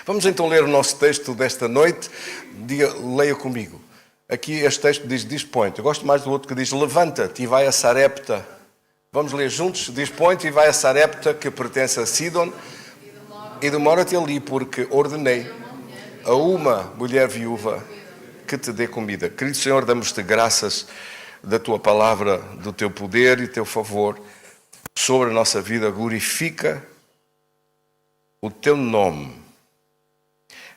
Vamos então ler o nosso texto desta noite. Leia comigo. Aqui este texto diz dispõe-te. Eu gosto mais do outro que diz levanta-te e vai a Sarepta. Vamos ler juntos. Dispõe-te e vai a Sarepta, que pertence a Sidon, e demora-te ali, porque ordenei a uma mulher viúva que te dê comida. Querido Senhor, damos-te graças da tua palavra, do teu poder e teu favor sobre a nossa vida. Glorifica o teu nome.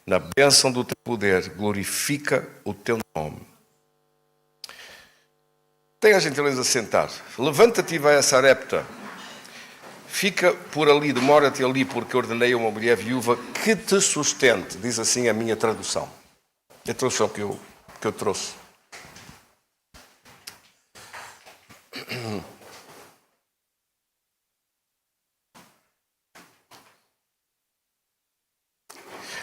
Na bênção do teu poder, glorifica o teu nome. Tenha a gentileza de sentar. Levanta-te e vai a Sarepta. Fica por ali, demora-te ali, porque ordenei a uma mulher viúva que te sustente. Diz assim a minha tradução. A tradução que eu trouxe.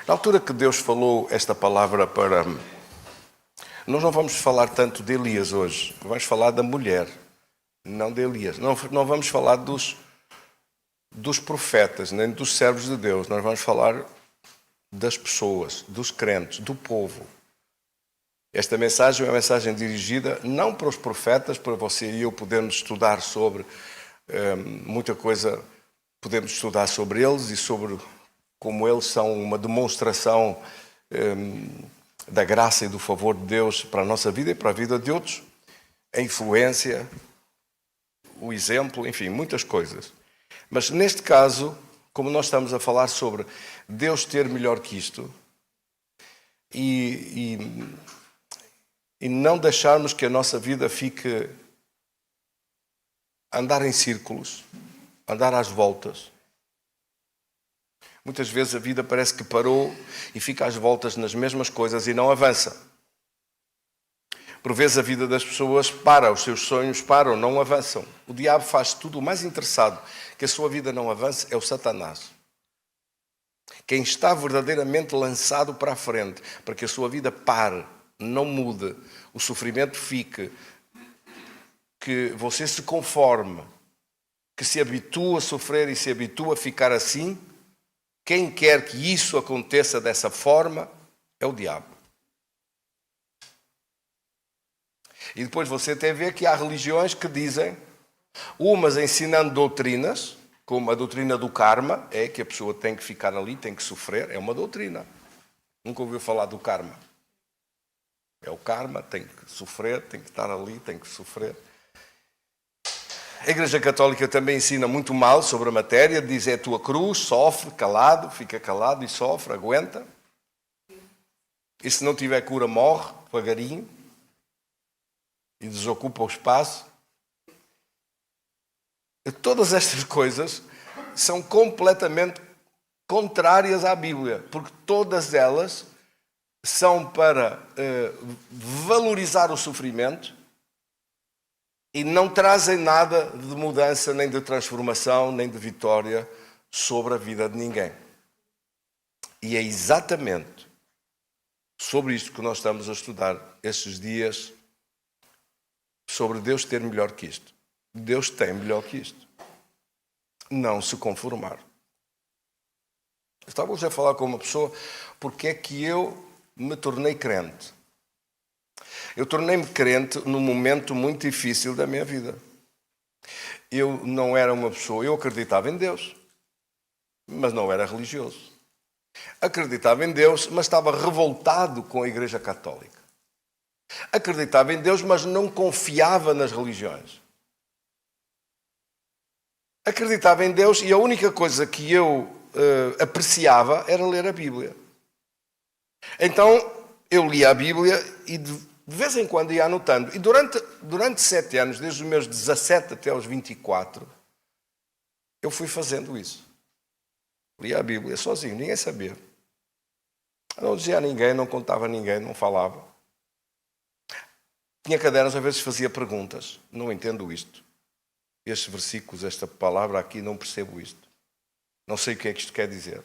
Na altura que Deus falou esta palavra para... Nós não vamos falar tanto de Elias hoje. Vamos falar da mulher, não de Elias. Não vamos falar dos profetas, nem dos servos de Deus. Nós vamos falar das pessoas, dos crentes, do povo. Esta mensagem é uma mensagem dirigida não para os profetas, para você e eu podermos estudar sobre muita coisa. Podemos estudar sobre eles e sobre como eles são uma demonstração da graça e do favor de Deus para a nossa vida e para a vida de outros, a influência, o exemplo, enfim, muitas coisas. Mas neste caso, como nós estamos a falar sobre Deus ter melhor que isto e não deixarmos que a nossa vida fique a andar em círculos, andar às voltas. Muitas vezes a vida parece que parou e fica às voltas nas mesmas coisas e não avança. Por vezes a vida das pessoas para, os seus sonhos param, não avançam. O diabo faz tudo. O mais interessado que a sua vida não avance é o Satanás. Quem está verdadeiramente lançado para a frente, para que a sua vida pare, não mude, o sofrimento fique, que você se conforme, que se habitua a sofrer e se habitua a ficar assim. Quem quer que isso aconteça dessa forma é o diabo. E depois você até vê que há religiões que dizem, umas ensinando doutrinas, como a doutrina do karma, é que a pessoa tem que ficar ali, tem que sofrer, é uma doutrina. Nunca ouviu falar do karma. É o karma, tem que sofrer, tem que estar ali, tem que sofrer. A Igreja Católica também ensina muito mal sobre a matéria, diz é a tua cruz, sofre, calado, fica calado e sofre, aguenta. E se não tiver cura, morre, devagarinho, e desocupa o espaço. E todas estas coisas são completamente contrárias à Bíblia, porque todas elas são para valorizar o sofrimento, e não trazem nada de mudança, nem de transformação, nem de vitória sobre a vida de ninguém. E é exatamente sobre isto que nós estamos a estudar estes dias, sobre Deus ter melhor que isto. Deus tem melhor que isto. Não se conformar. Estava hoje a falar com uma pessoa, porque é que eu me tornei crente. Eu tornei-me crente num momento muito difícil da minha vida. Eu não era uma pessoa... Eu acreditava em Deus, mas não era religioso. Acreditava em Deus, mas estava revoltado com a Igreja Católica. Acreditava em Deus, mas não confiava nas religiões. Acreditava em Deus e a única coisa que eu apreciava era ler a Bíblia. Então, eu lia a Bíblia e de vez em quando ia anotando. E durante 7 anos, desde os meus 17 até aos 24, eu fui fazendo isso. Lia a Bíblia sozinho, ninguém sabia. Não dizia a ninguém, não contava a ninguém, não falava. Tinha cadernos, às vezes fazia perguntas. Não entendo isto. Estes versículos, esta palavra aqui, não percebo isto. Não sei o que é que isto quer dizer.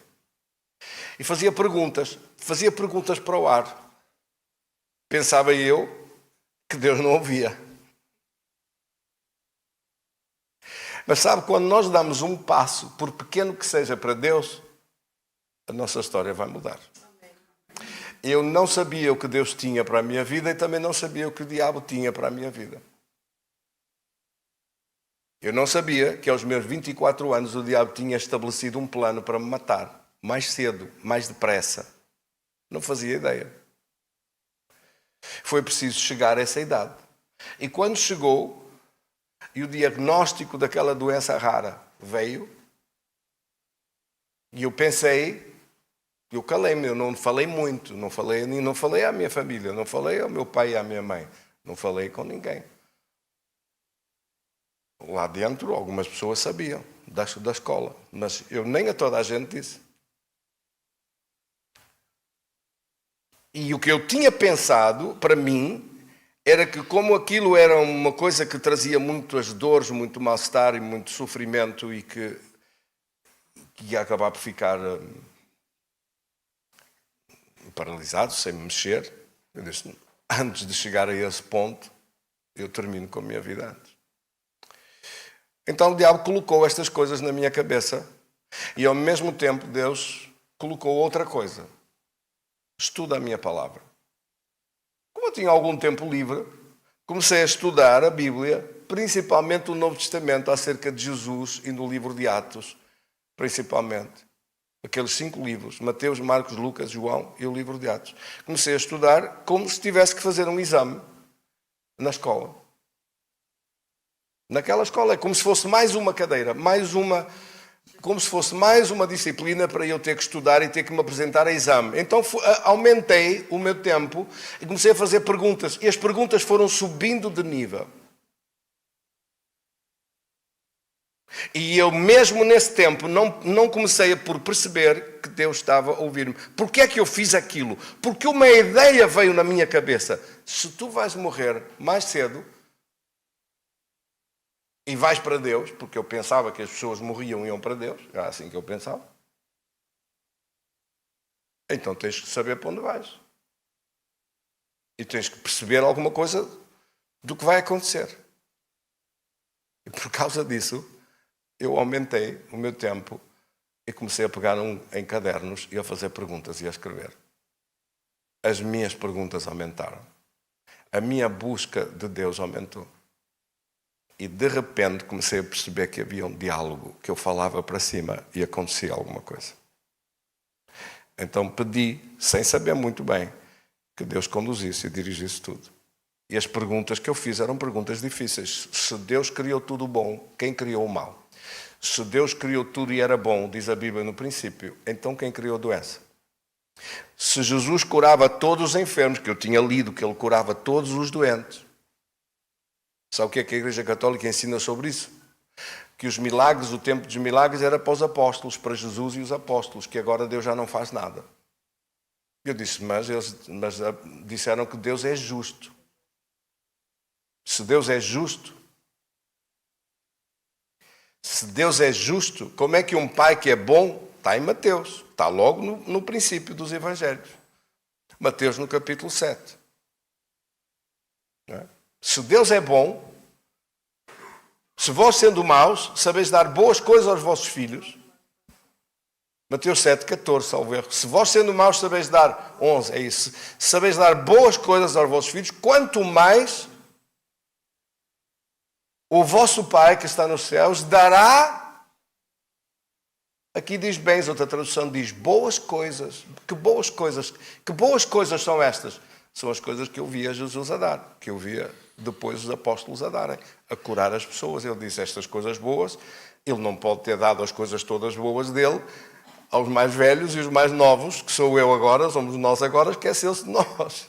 E fazia perguntas para o ar. Pensava eu que Deus não ouvia. Mas sabe, quando nós damos um passo, por pequeno que seja para Deus, a nossa história vai mudar. Eu não sabia o que Deus tinha para a minha vida e também não sabia o que o diabo tinha para a minha vida. Eu não sabia que aos meus 24 anos o diabo tinha estabelecido um plano para me matar. Mais cedo, mais depressa. Não fazia ideia. Foi preciso chegar a essa idade. E quando chegou, e o diagnóstico daquela doença rara veio, e eu pensei, eu calei-me, eu não falei muito, não falei à minha família, não falei ao meu pai e à minha mãe, não falei com ninguém. Lá dentro, algumas pessoas sabiam, da escola, mas eu nem a toda a gente disse. E o que eu tinha pensado, para mim, era que como aquilo era uma coisa que trazia muitas dores, muito mal-estar e muito sofrimento e que ia acabar por ficar paralisado, sem me mexer, eu disse, antes de chegar a esse ponto, eu termino com a minha vida antes. Então o diabo colocou estas coisas na minha cabeça e ao mesmo tempo Deus colocou outra coisa. Estuda a minha palavra. Como eu tinha algum tempo livre, comecei a estudar a Bíblia, principalmente o Novo Testamento, acerca de Jesus e no livro de Atos, principalmente. Aqueles 5 livros, Mateus, Marcos, Lucas, João e o livro de Atos. Comecei a estudar como se tivesse que fazer um exame na escola. Naquela escola é como se fosse mais uma cadeira, como se fosse mais uma disciplina para eu ter que estudar e ter que me apresentar a exame. Então aumentei o meu tempo e comecei a fazer perguntas. E as perguntas foram subindo de nível. E eu mesmo nesse tempo não comecei por perceber que Deus estava a ouvir-me. Porquê é que eu fiz aquilo? Porque uma ideia veio na minha cabeça. Se tu vais morrer mais cedo e vais para Deus, porque eu pensava que as pessoas morriam e iam para Deus, era assim que eu pensava, então tens que saber para onde vais. E tens que perceber alguma coisa do que vai acontecer. E por causa disso, eu aumentei o meu tempo e comecei a pegar em cadernos e a fazer perguntas e a escrever. As minhas perguntas aumentaram. A minha busca de Deus aumentou. E de repente comecei a perceber que havia um diálogo, que eu falava para cima e acontecia alguma coisa. Então pedi, sem saber muito bem, que Deus conduzisse e dirigisse tudo. E as perguntas que eu fiz eram perguntas difíceis. Se Deus criou tudo bom, quem criou o mal? Se Deus criou tudo e era bom, diz a Bíblia no princípio, então quem criou a doença? Se Jesus curava todos os enfermos, que eu tinha lido que ele curava todos os doentes, sabe o que é que a Igreja Católica ensina sobre isso? Que os milagres, o tempo dos milagres era para os apóstolos, para Jesus e os apóstolos, que agora Deus já não faz nada. Eu disse, mas eles disseram que Deus é justo. Se Deus é justo, como é que um pai que é bom, está em Mateus, está logo no princípio dos Evangelhos. Mateus no capítulo 7. Não é? Se Deus é bom, se vós sendo maus, sabeis dar boas coisas aos vossos filhos. Mateus 7, 14, salvo erro. Se vós sendo maus sabeis dar, 11, é isso. Se sabeis dar boas coisas aos vossos filhos, quanto mais o vosso Pai que está nos céus dará, aqui diz bens, outra tradução diz boas coisas. Que boas coisas são estas? São as coisas que eu via Jesus a dar, que eu via depois os apóstolos a darem, a curar as pessoas. Ele disse estas coisas boas, ele não pode ter dado as coisas todas boas dele aos mais velhos e os mais novos, que sou eu agora, somos nós agora, esqueceu-se de nós.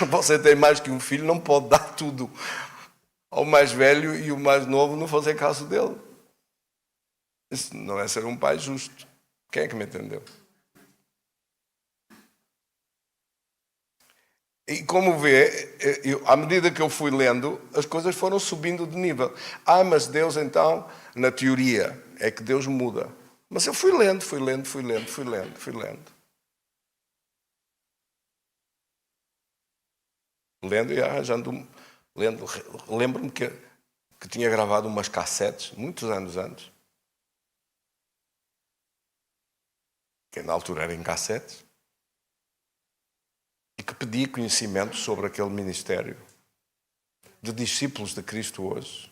Você tem mais que um filho, não pode dar tudo ao mais velho e o mais novo não fazer caso dele. Isso não é ser um pai justo. Quem é que me entendeu? E como vê, à medida que eu fui lendo, as coisas foram subindo de nível. Mas Deus então, na teoria, é que Deus muda. Mas eu fui lendo. Lendo e arranjando. Lembro-me que tinha gravado umas cassetes, muitos anos antes, que na altura era em cassetes, e que pedia conhecimento sobre aquele ministério, de discípulos de Cristo hoje,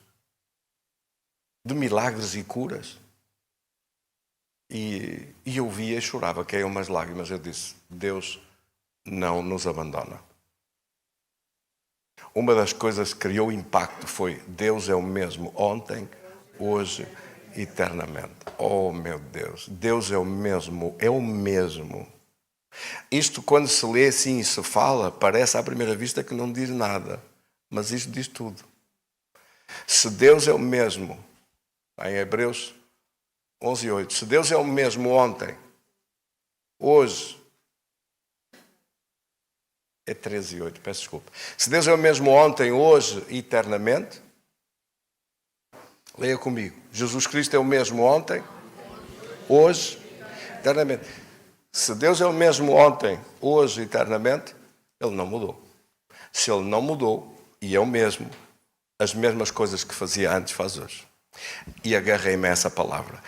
de milagres e curas. E eu via e chorava, caíam umas lágrimas. Eu disse, Deus não nos abandona. Uma das coisas que criou impacto foi, Deus é o mesmo ontem, hoje, eternamente. Oh, meu Deus, Deus é o mesmo, é o mesmo. Isto, quando se lê assim e se fala, parece à primeira vista que não diz nada, mas isto diz tudo. Se Deus é o mesmo, em Hebreus 11:8, se Deus é o mesmo ontem, hoje, é 13:8, peço desculpa. Se Deus é o mesmo ontem, hoje e eternamente, leia comigo. Jesus Cristo é o mesmo ontem, hoje, eternamente. Se Deus é o mesmo ontem, hoje e eternamente, Ele não mudou. Se Ele não mudou, e é o mesmo, as mesmas coisas que fazia antes, faz hoje. E agarrei-me a essa palavra.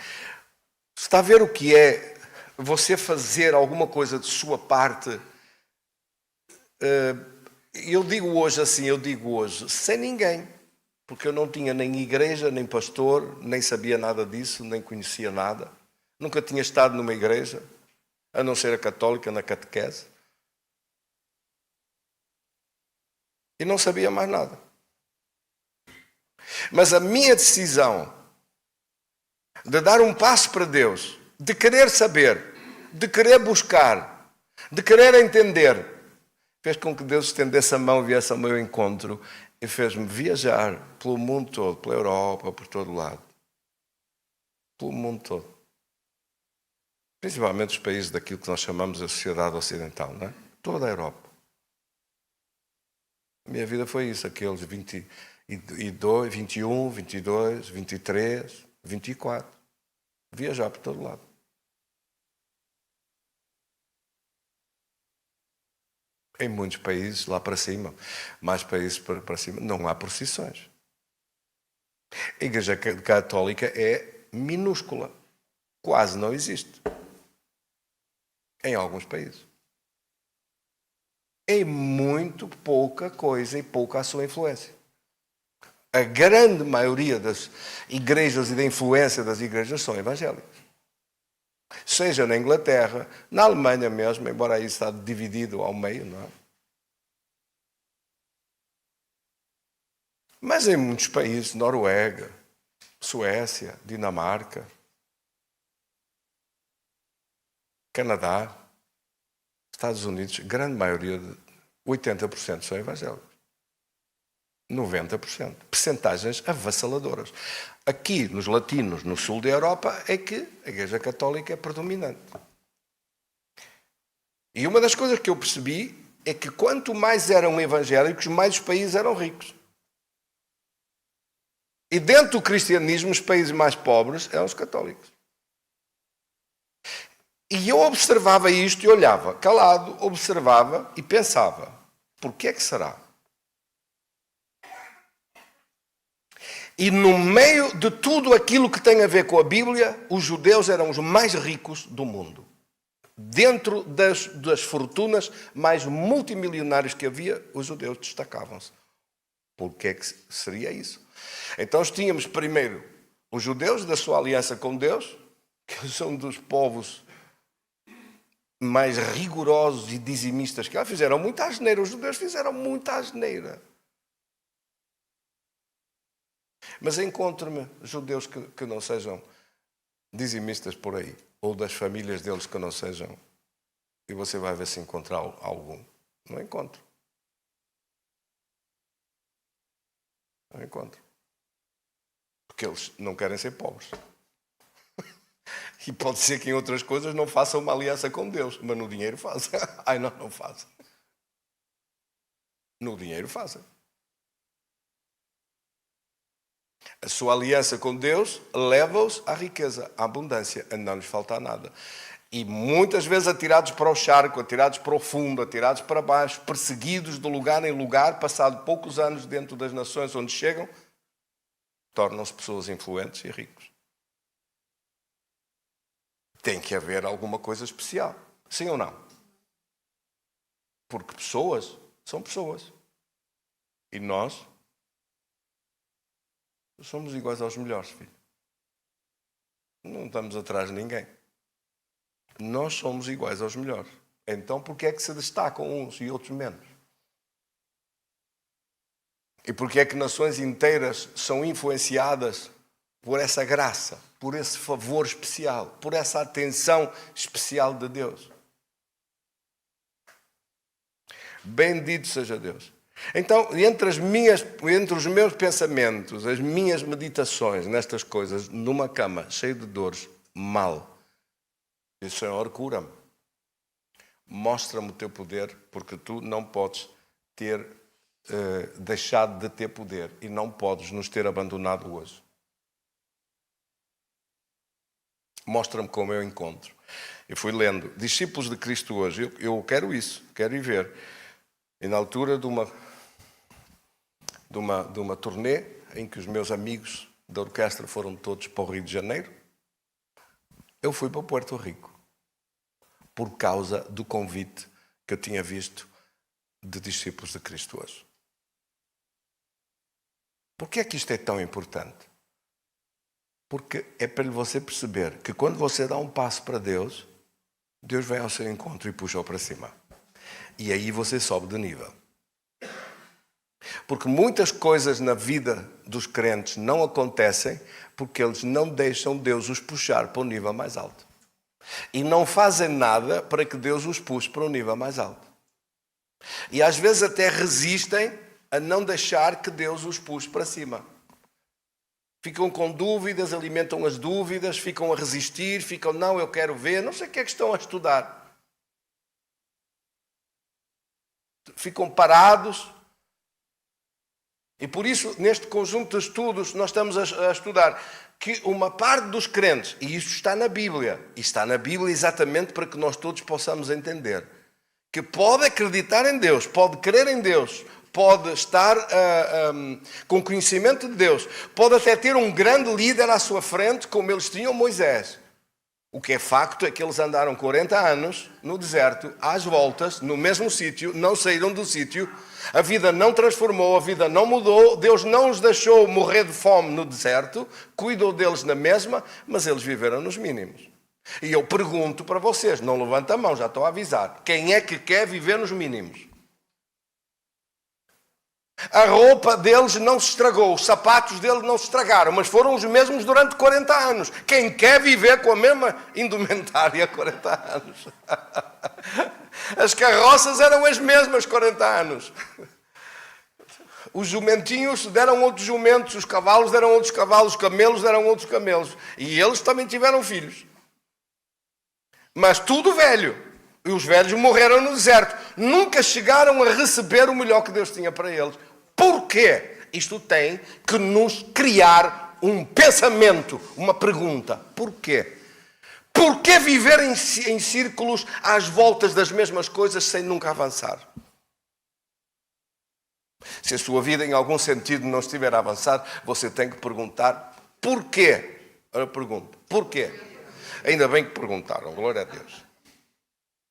Está a ver o que é você fazer alguma coisa de sua parte? Eu digo hoje, sem ninguém. Porque eu não tinha nem igreja, nem pastor, nem sabia nada disso, nem conhecia nada. Nunca tinha estado numa igreja, a não ser a católica, na catequese. E não sabia mais nada. Mas a minha decisão de dar um passo para Deus, de querer saber, de querer buscar, de querer entender, fez com que Deus estendesse a mão e viesse ao meu encontro e fez-me viajar pelo mundo todo, pela Europa, por todo lado. Pelo mundo todo. Principalmente os países daquilo que nós chamamos a sociedade ocidental, não é? Toda a Europa. A minha vida foi isso, aqueles 22, 21, 22, 23, 24. Viajar por todo lado. Em muitos países, lá para cima, mais países para cima, não há procissões. A Igreja Católica é minúscula. Quase não existe. Em alguns países. É muito pouca coisa e pouca a sua influência. A grande maioria das igrejas e da influência das igrejas são evangélicas. Seja na Inglaterra, na Alemanha mesmo, embora aí está dividido ao meio, não é? Mas em muitos países, Noruega, Suécia, Dinamarca, Canadá, Estados Unidos, grande maioria, 80% são evangélicos. 90%. Percentagens avassaladoras. Aqui, nos latinos, no sul da Europa, é que a Igreja Católica é predominante. E uma das coisas que eu percebi é que quanto mais eram evangélicos, mais os países eram ricos. E dentro do cristianismo, os países mais pobres eram os católicos. E eu observava isto e olhava, calado, observava e pensava, porquê é que será? E no meio de tudo aquilo que tem a ver com a Bíblia, os judeus eram os mais ricos do mundo. Dentro das fortunas mais multimilionárias que havia, os judeus destacavam-se. Por que é que seria isso? Então tínhamos primeiro os judeus da sua aliança com Deus, que são dos povos mais rigorosos e dizimistas que fizeram muita asneira. Os judeus fizeram muita asneira. Mas encontre-me judeus que não sejam dizimistas por aí, ou das famílias deles que não sejam, e você vai ver se encontrar algum. Não encontro. Não encontro. Porque eles não querem ser pobres. E pode ser que em outras coisas não façam uma aliança com Deus, mas no dinheiro fazem. Ai, não fazem. No dinheiro fazem. A sua aliança com Deus leva-os à riqueza, à abundância, a não lhes faltar nada. E muitas vezes atirados para o charco, atirados para o fundo, atirados para baixo, perseguidos de lugar em lugar, passado poucos anos dentro das nações onde chegam, tornam-se pessoas influentes e ricos. Tem que haver alguma coisa especial. Sim ou não? Porque pessoas são pessoas. E nós somos iguais aos melhores, filho. Não estamos atrás de ninguém. Nós somos iguais aos melhores. Então, por que é que se destacam uns e outros menos? E por que é que nações inteiras são influenciadas por essa graça, por esse favor especial, por essa atenção especial de Deus? Bendito seja Deus. Então, entre os meus pensamentos, as minhas meditações nestas coisas, numa cama cheia de dores, mal, diz: Senhor, cura-me. Mostra-me o teu poder, porque tu não podes ter deixado de ter poder e não podes nos ter abandonado hoje. Mostra-me como eu encontro. Eu fui lendo Discípulos de Cristo hoje. Eu quero isso, quero ir ver. E na altura de uma turnê em que os meus amigos da orquestra foram todos para o Rio de Janeiro, eu fui para Porto Rico por causa do convite que eu tinha visto de Discípulos de Cristo hoje. Por que é que isto é tão importante? Porque é para você perceber que quando você dá um passo para Deus, Deus vem ao seu encontro e puxa-o para cima. E aí você sobe de nível. Porque muitas coisas na vida dos crentes não acontecem porque eles não deixam Deus os puxar para um nível mais alto. E não fazem nada para que Deus os puxe para um nível mais alto. E às vezes até resistem a não deixar que Deus os puxe para cima. Ficam com dúvidas, alimentam as dúvidas, ficam a resistir, ficam, não, eu quero ver, não sei o que é que estão a estudar. Ficam parados. E por isso, neste conjunto de estudos, nós estamos a estudar que uma parte dos crentes, e isto está na Bíblia, e está na Bíblia exatamente para que nós todos possamos entender, que pode acreditar em Deus, pode crer em Deus, pode estar com conhecimento de Deus, pode até ter um grande líder à sua frente, como eles tinham Moisés. O que é facto é que eles andaram 40 anos no deserto, às voltas, no mesmo sítio, não saíram do sítio, a vida não transformou, a vida não mudou, Deus não os deixou morrer de fome no deserto, cuidou deles na mesma, mas eles viveram nos mínimos. E eu pergunto para vocês, não levanta a mão, já estou a avisar, quem é que quer viver nos mínimos? A roupa deles não se estragou, os sapatos deles não se estragaram, mas foram os mesmos durante 40 anos. Quem quer viver com a mesma indumentária 40 anos? As carroças eram as mesmas 40 anos. Os jumentinhos deram outros jumentos, os cavalos deram outros cavalos, os camelos deram outros camelos. E eles também tiveram filhos. Mas tudo velho. E os velhos morreram no deserto. Nunca chegaram a receber o melhor que Deus tinha para eles. Porquê? Isto tem que nos criar um pensamento, uma pergunta. Porquê? Porquê viver em círculos às voltas das mesmas coisas sem nunca avançar? Se a sua vida em algum sentido não estiver a avançar, você tem que perguntar porquê. Ora, pergunta, porquê? Ainda bem que perguntaram, glória a Deus.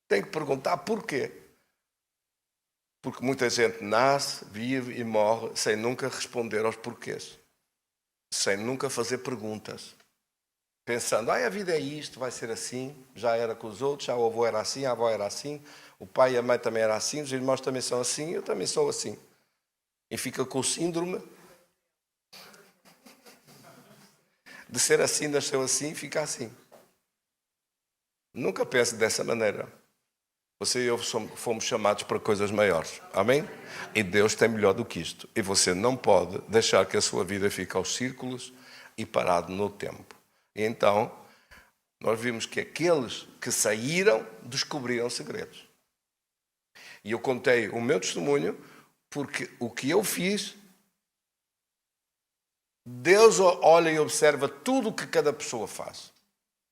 Tem que perguntar porquê. Porque muita gente nasce, vive e morre sem nunca responder aos porquês. Sem nunca fazer perguntas. Pensando, a vida é isto, vai ser assim, já era com os outros, já o avô era assim, a avó era assim, o pai e a mãe também eram assim, os irmãos também são assim, eu também sou assim. E fica com o síndrome de ser assim, nasceu assim, fica assim. Nunca pense dessa maneira. Você e eu fomos chamados para coisas maiores. Amém? E Deus tem melhor do que isto. E você não pode deixar que a sua vida fique aos círculos e parado no tempo. E então, nós vimos que aqueles que saíram descobriram segredos. E eu contei o meu testemunho porque o que eu fiz, Deus olha e observa tudo o que cada pessoa faz.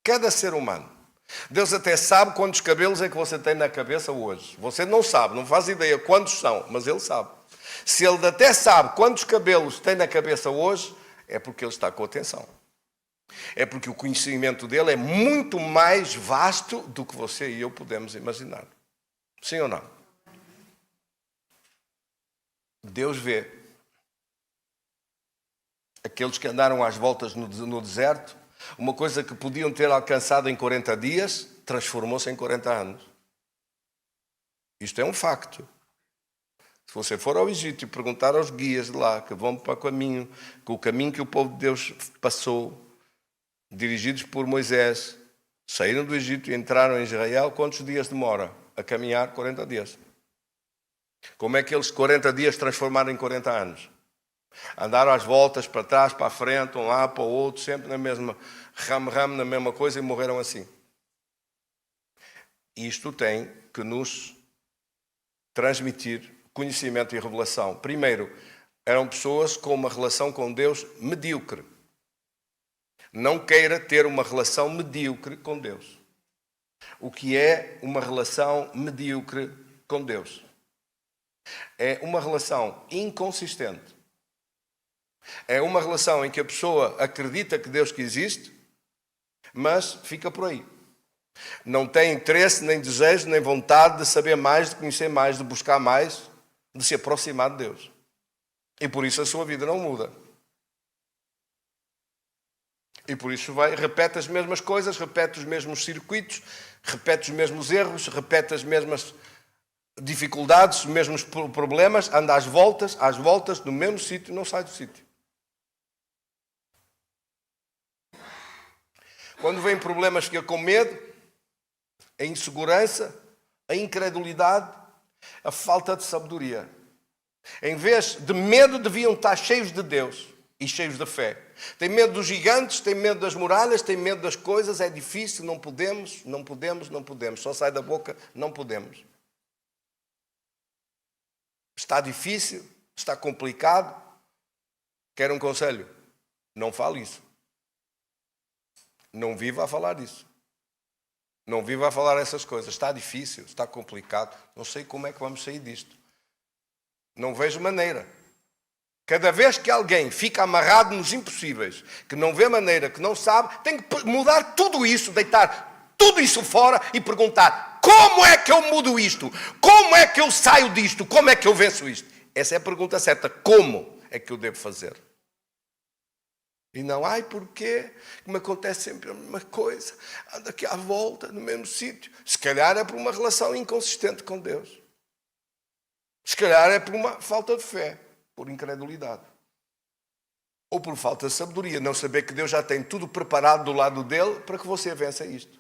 Cada ser humano. Deus até sabe quantos cabelos é que você tem na cabeça hoje. Você não sabe, não faz ideia quantos são, mas Ele sabe. Se Ele até sabe quantos cabelos tem na cabeça hoje, é porque Ele está com atenção. É porque o conhecimento dele é muito mais vasto do que você e eu podemos imaginar. Sim ou não? Deus vê. Aqueles que andaram às voltas no deserto, uma coisa que podiam ter alcançado em 40 dias, transformou-se em 40 anos. Isto é um facto. Se você for ao Egito e perguntar aos guias de lá, que vão para o caminho que o povo de Deus passou, dirigidos por Moisés, saíram do Egito e entraram em Israel, quantos dias demora? A caminhar 40 dias. Como é que eles 40 dias transformaram em 40 anos? Andaram às voltas, para trás, para a frente, um lá, para o outro, sempre na mesma ramo, na mesma coisa, e morreram assim. Isto tem que nos transmitir conhecimento e revelação. Primeiro, eram pessoas com uma relação com Deus medíocre. Não queira ter uma relação medíocre com Deus. O que é uma relação medíocre com Deus? É uma relação inconsistente. É uma relação em que a pessoa acredita que Deus que existe, mas fica por aí. Não tem interesse, nem desejo, nem vontade de saber mais, de conhecer mais, de buscar mais, de se aproximar de Deus. E por isso a sua vida não muda. E por isso repete as mesmas coisas, repete os mesmos circuitos, repete os mesmos erros, repete as mesmas dificuldades, os mesmos problemas, anda às voltas, no mesmo sítio, não sai do sítio. Quando vem problemas, fica com medo, a insegurança, a incredulidade, a falta de sabedoria. Em vez de medo, deviam estar cheios de Deus e cheios de fé. Tem medo dos gigantes, tem medo das muralhas, tem medo das coisas, é difícil, não podemos. Só sai da boca, não podemos. Está difícil, está complicado. Quer um conselho? Não fale isso. Não viva a falar disso. Não viva a falar essas coisas. Está difícil, está complicado. Não sei como é que vamos sair disto. Não vejo maneira. Cada vez que alguém fica amarrado nos impossíveis, que não vê maneira, que não sabe, tem que mudar tudo isso, deitar tudo isso fora e perguntar: como é que eu mudo isto? Como é que eu saio disto? Como é que eu venço isto? Essa é a pergunta certa. Como é que eu devo fazer? E não, porquê? Me acontece sempre a mesma coisa. Ando aqui à volta, no mesmo sítio. Se calhar é por uma relação inconsistente com Deus. Se calhar é por uma falta de fé, por incredulidade. Ou por falta de sabedoria, não saber que Deus já tem tudo preparado do lado dele para que você vença isto.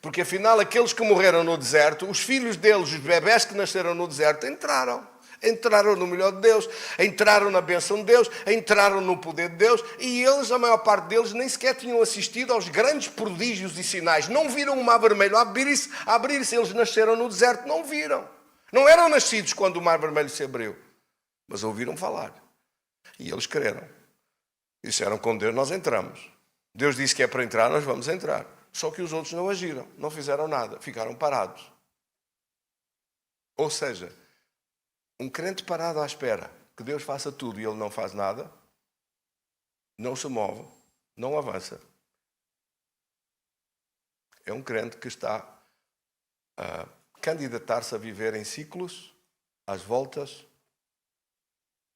Porque afinal, aqueles que morreram no deserto, os filhos deles, os bebés que nasceram no deserto, entraram no melhor de Deus, entraram na bênção de Deus, entraram no poder de Deus, e eles, a maior parte deles, nem sequer tinham assistido aos grandes prodígios e sinais. Não viram o mar vermelho abrir-se. Eles nasceram no deserto, não viram. Não eram nascidos quando o mar vermelho se abriu, mas ouviram falar. E eles creram. Disseram: com Deus nós entramos. Deus disse que é para entrar, nós vamos entrar. Só que os outros não agiram, não fizeram nada, ficaram parados. Ou seja, um crente parado à espera que Deus faça tudo e ele não faz nada, não se move, não avança. É um crente que está a candidatar-se a viver em ciclos, às voltas,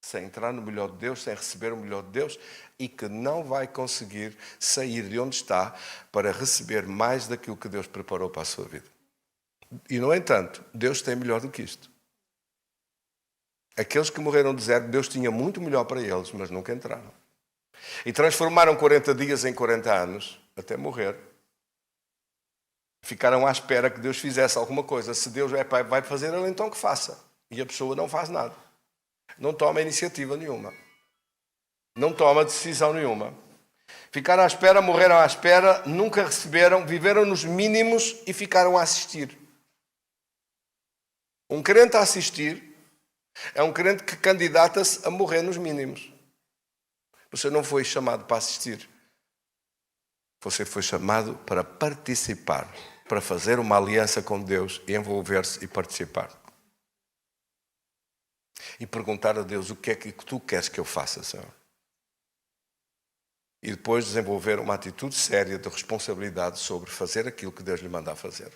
sem entrar no melhor de Deus, sem receber o melhor de Deus, e que não vai conseguir sair de onde está para receber mais daquilo que Deus preparou para a sua vida. E, no entanto, Deus tem melhor do que isto. Aqueles que morreram no deserto, Deus tinha muito melhor para eles, mas nunca entraram. E transformaram 40 dias em 40 anos, até morrer. Ficaram à espera que Deus fizesse alguma coisa. Se Deus é Pai, vai fazer, ele então que faça. E a pessoa não faz nada. Não toma iniciativa nenhuma. Não toma decisão nenhuma. Ficaram à espera, morreram à espera, nunca receberam, viveram nos mínimos e ficaram a assistir. Um crente a assistir é um crente que candidata-se a morrer nos mínimos. Você não foi chamado para assistir. Você foi chamado para participar, para fazer uma aliança com Deus, envolver-se e participar. E perguntar a Deus: o que é que tu queres que eu faça, Senhor? e depois desenvolver uma atitude séria de responsabilidade sobre fazer aquilo que Deus lhe manda a fazer.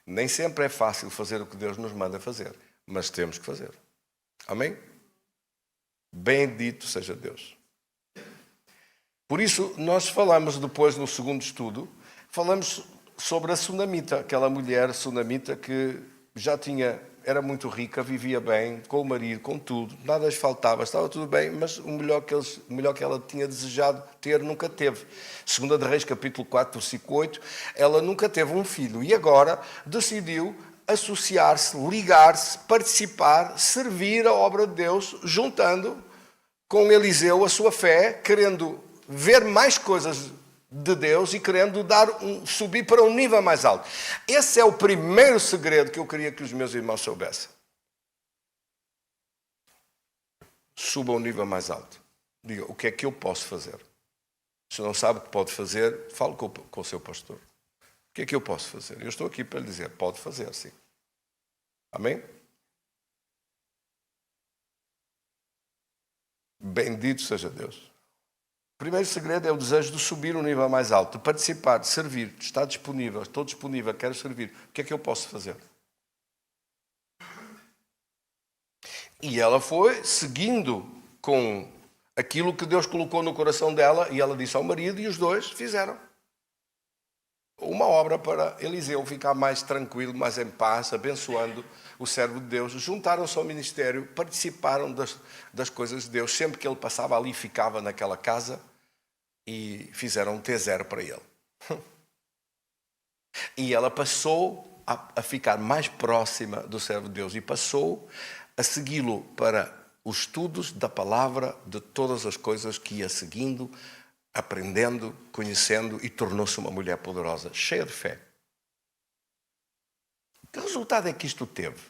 Nem sempre é fácil fazer o que Deus nos manda fazer, mas temos que fazer. Amém? Bendito seja Deus. Por isso, nós falamos depois, no segundo estudo, falamos sobre a sunamita, aquela mulher sunamita que era muito rica, vivia bem, com o marido, com tudo, nada lhes faltava, estava tudo bem, mas o melhor que ela tinha desejado ter, nunca teve. 2 de Reis, capítulo 4, versículo 8, ela nunca teve um filho e agora decidiu associar-se, ligar-se, participar, servir a obra de Deus, juntando com Eliseu a sua fé, querendo ver mais coisas de Deus e querendo subir para um nível mais alto. Esse é o primeiro segredo que eu queria que os meus irmãos soubessem. Suba a um nível mais alto. Diga, o que é que eu posso fazer? Se não sabe o que pode fazer, fale com o seu pastor. O que é que eu posso fazer? Eu estou aqui para lhe dizer, pode fazer, sim. Amém? Bendito seja Deus. O primeiro segredo é o desejo de subir um nível mais alto, de participar, de servir, de estar disponível. Estou disponível, quero servir. O que é que eu posso fazer? E ela foi seguindo com aquilo que Deus colocou no coração dela e ela disse ao marido e os dois fizeram uma obra para Eliseu ficar mais tranquilo, mais em paz, abençoando o servo de Deus. Juntaram-se ao ministério, participaram das coisas de Deus. Sempre que ele passava ali, ficava naquela casa e fizeram um T0 para ele. E ela passou a ficar mais próxima do servo de Deus e passou a segui-lo para os estudos da palavra, de todas as coisas que ia seguindo, aprendendo, conhecendo e tornou-se uma mulher poderosa, cheia de fé. Que resultado é que isto teve?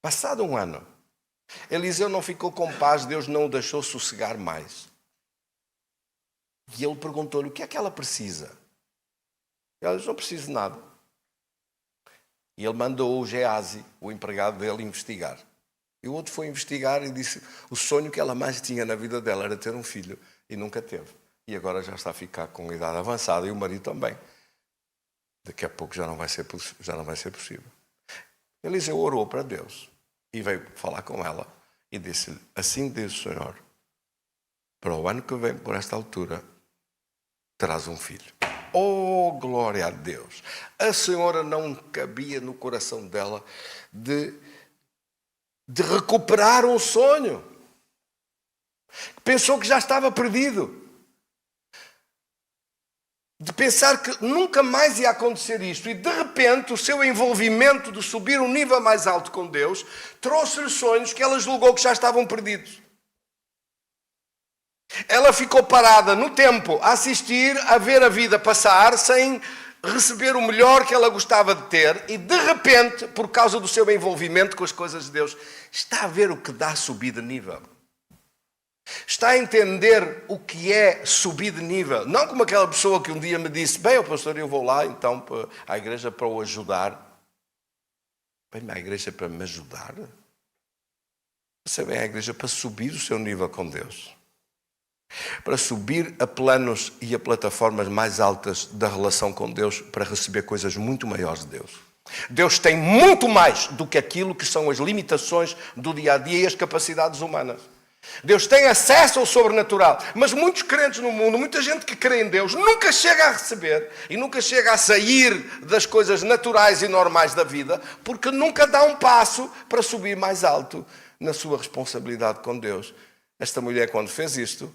Passado um ano, Eliseu não ficou com paz, Deus não o deixou sossegar mais. E ele perguntou-lhe, o que é que ela precisa? Ela disse, não preciso de nada. E ele mandou o Geazi, o empregado dele, investigar. E o outro foi investigar e disse, o sonho que ela mais tinha na vida dela era ter um filho e nunca teve. E agora já está a ficar com idade avançada e o marido também. Daqui a pouco já não vai ser possível. Eliseu orou para Deus e veio falar com ela e disse-lhe, assim diz o Senhor, para o ano que vem, por esta altura, terás um filho. Oh, glória a Deus! A senhora não cabia no coração dela de recuperar um sonho. Pensou que já estava perdido. De pensar que nunca mais ia acontecer isto. E de repente o seu envolvimento de subir um nível mais alto com Deus trouxe-lhe sonhos que ela julgou que já estavam perdidos. Ela ficou parada no tempo a assistir, a ver a vida passar sem receber o melhor que ela gostava de ter e de repente, por causa do seu envolvimento com as coisas de Deus, está a ver o que dá subir de nível. Está a entender o que é subir de nível. Não como aquela pessoa que um dia me disse, bem, pastor, eu vou lá então à igreja para o ajudar. Bem, à igreja para me ajudar? Você vem à igreja para subir o seu nível com Deus. Para subir a planos e a plataformas mais altas da relação com Deus para receber coisas muito maiores de Deus. Deus tem muito mais do que aquilo que são as limitações do dia-a-dia e as capacidades humanas. Deus tem acesso ao sobrenatural, mas muitos crentes no mundo, muita gente que crê em Deus, nunca chega a receber e nunca chega a sair das coisas naturais e normais da vida, porque nunca dá um passo para subir mais alto na sua responsabilidade com Deus. Esta mulher, quando fez isto,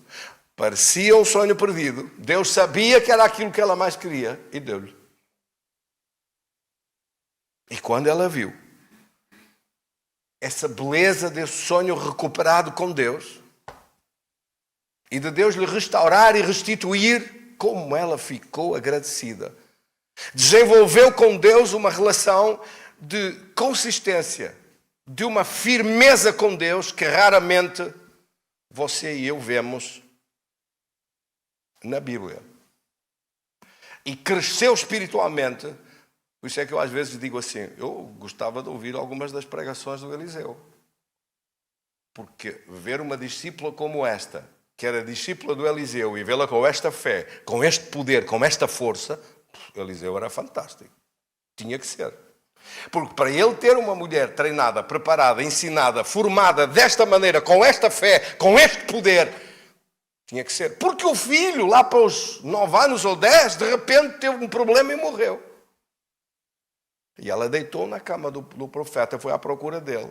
parecia um sonho perdido. Deus sabia que era aquilo que ela mais queria e deu-lhe. E quando ela viu essa beleza desse sonho recuperado com Deus e de Deus lhe restaurar e restituir, como ela ficou agradecida. Desenvolveu com Deus uma relação de consistência, de uma firmeza com Deus que raramente você e eu vemos na Bíblia. E cresceu espiritualmente. Por isso é que eu às vezes digo assim, eu gostava de ouvir algumas das pregações do Eliseu. Porque ver uma discípula como esta, que era discípula do Eliseu, e vê-la com esta fé, com este poder, com esta força, Eliseu era fantástico. Tinha que ser. Porque para ele ter uma mulher treinada, preparada, ensinada, formada desta maneira, com esta fé, com este poder, tinha que ser. Porque o filho, lá para os 9 anos ou 10, de repente teve um problema e morreu. E ela deitou na cama do profeta, foi à procura dele.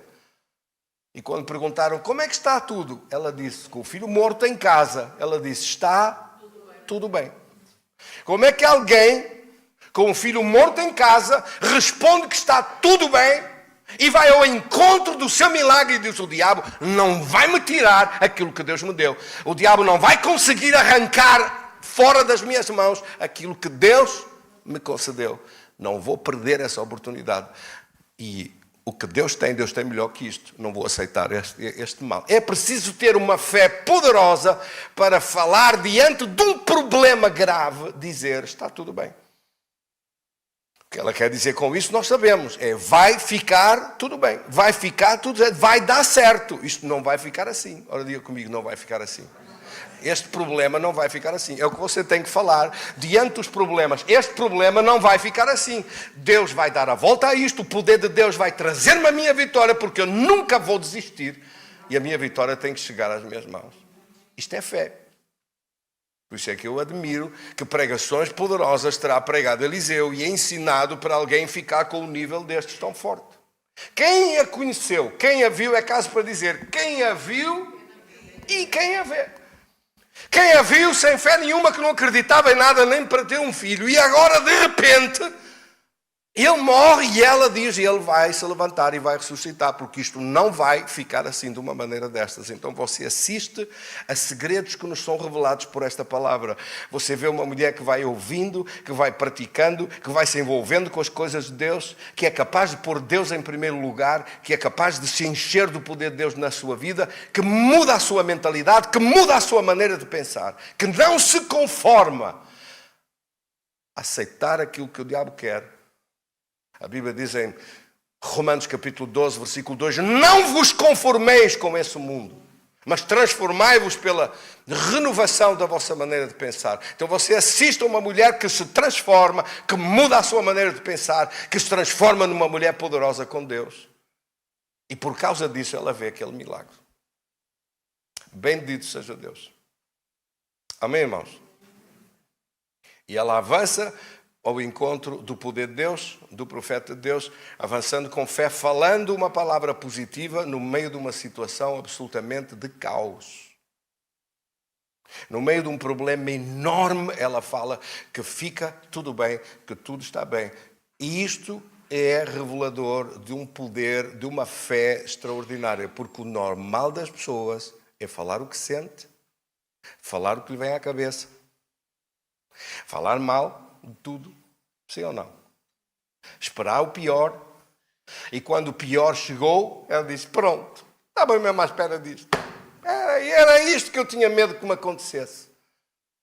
E quando perguntaram, como é que está tudo? Ela disse, com o filho morto em casa. Ela disse, está tudo bem. Como é que alguém, com o filho morto em casa, responde que está tudo bem e vai ao encontro do seu milagre e diz, o diabo não vai me tirar aquilo que Deus me deu. O diabo não vai conseguir arrancar fora das minhas mãos aquilo que Deus me concedeu. Não vou perder essa oportunidade. E o que Deus tem melhor que isto. Não vou aceitar este mal. É preciso ter uma fé poderosa para falar diante de um problema grave, dizer, está tudo bem. O que ela quer dizer com isso, nós sabemos. É, vai ficar tudo bem. Vai ficar tudo bem. Vai dar certo. Isto não vai ficar assim. Ora, diga comigo, não vai ficar assim. Este problema não vai ficar assim. É o que você tem que falar diante dos problemas. Este problema não vai ficar assim. Deus vai dar a volta a isto. O poder de Deus vai trazer-me a minha vitória, porque eu nunca vou desistir. E a minha vitória tem que chegar às minhas mãos. Isto é fé. Por isso é que eu admiro que pregações poderosas terá pregado Eliseu e ensinado para alguém ficar com um nível destes tão forte. Quem a conheceu, quem a viu, é caso para dizer quem a viu e quem a vê. Quem a viu sem fé nenhuma, que não acreditava em nada nem para ter um filho, e agora de repente ele morre e ela diz, e ele vai se levantar e vai ressuscitar, porque isto não vai ficar assim de uma maneira destas. Então você assiste a segredos que nos são revelados por esta palavra. Você vê uma mulher que vai ouvindo, que vai praticando, que vai se envolvendo com as coisas de Deus, que é capaz de pôr Deus em primeiro lugar, que é capaz de se encher do poder de Deus na sua vida, que muda a sua mentalidade, que muda a sua maneira de pensar, que não se conforma a aceitar aquilo que o diabo quer. A Bíblia diz em Romanos capítulo 12, versículo 2, não vos conformeis com esse mundo, mas transformai-vos pela renovação da vossa maneira de pensar. Então você assiste a uma mulher que se transforma, que muda a sua maneira de pensar, que se transforma numa mulher poderosa com Deus. E por causa disso ela vê aquele milagre. Bendito seja Deus. Amém, irmãos? E ela avança ao encontro do poder de Deus, do profeta de Deus, avançando com fé, falando uma palavra positiva no meio de uma situação absolutamente de caos. No meio de um problema enorme, ela fala que fica tudo bem, que tudo está bem. E isto é revelador de um poder, de uma fé extraordinária, porque o normal das pessoas é falar o que sente, falar o que lhe vem à cabeça, falar mal de tudo, sim ou não? Esperar o pior. E quando o pior chegou, ela disse, pronto, estava mesmo à espera disto. Era isto que eu tinha medo que me acontecesse.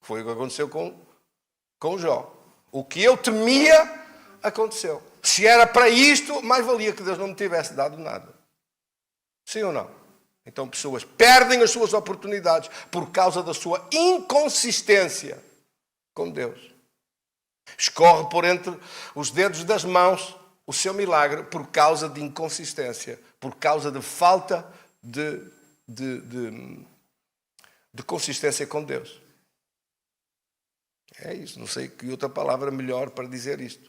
Foi o que aconteceu com Jó. O que eu temia, aconteceu. Se era para isto, mais valia que Deus não me tivesse dado nada. Sim ou não? Então pessoas perdem as suas oportunidades por causa da sua inconsistência com Deus. Escorre por entre os dedos das mãos o seu milagre por causa de inconsistência, por causa de falta de consistência com Deus. É isso, não sei que outra palavra melhor para dizer isto.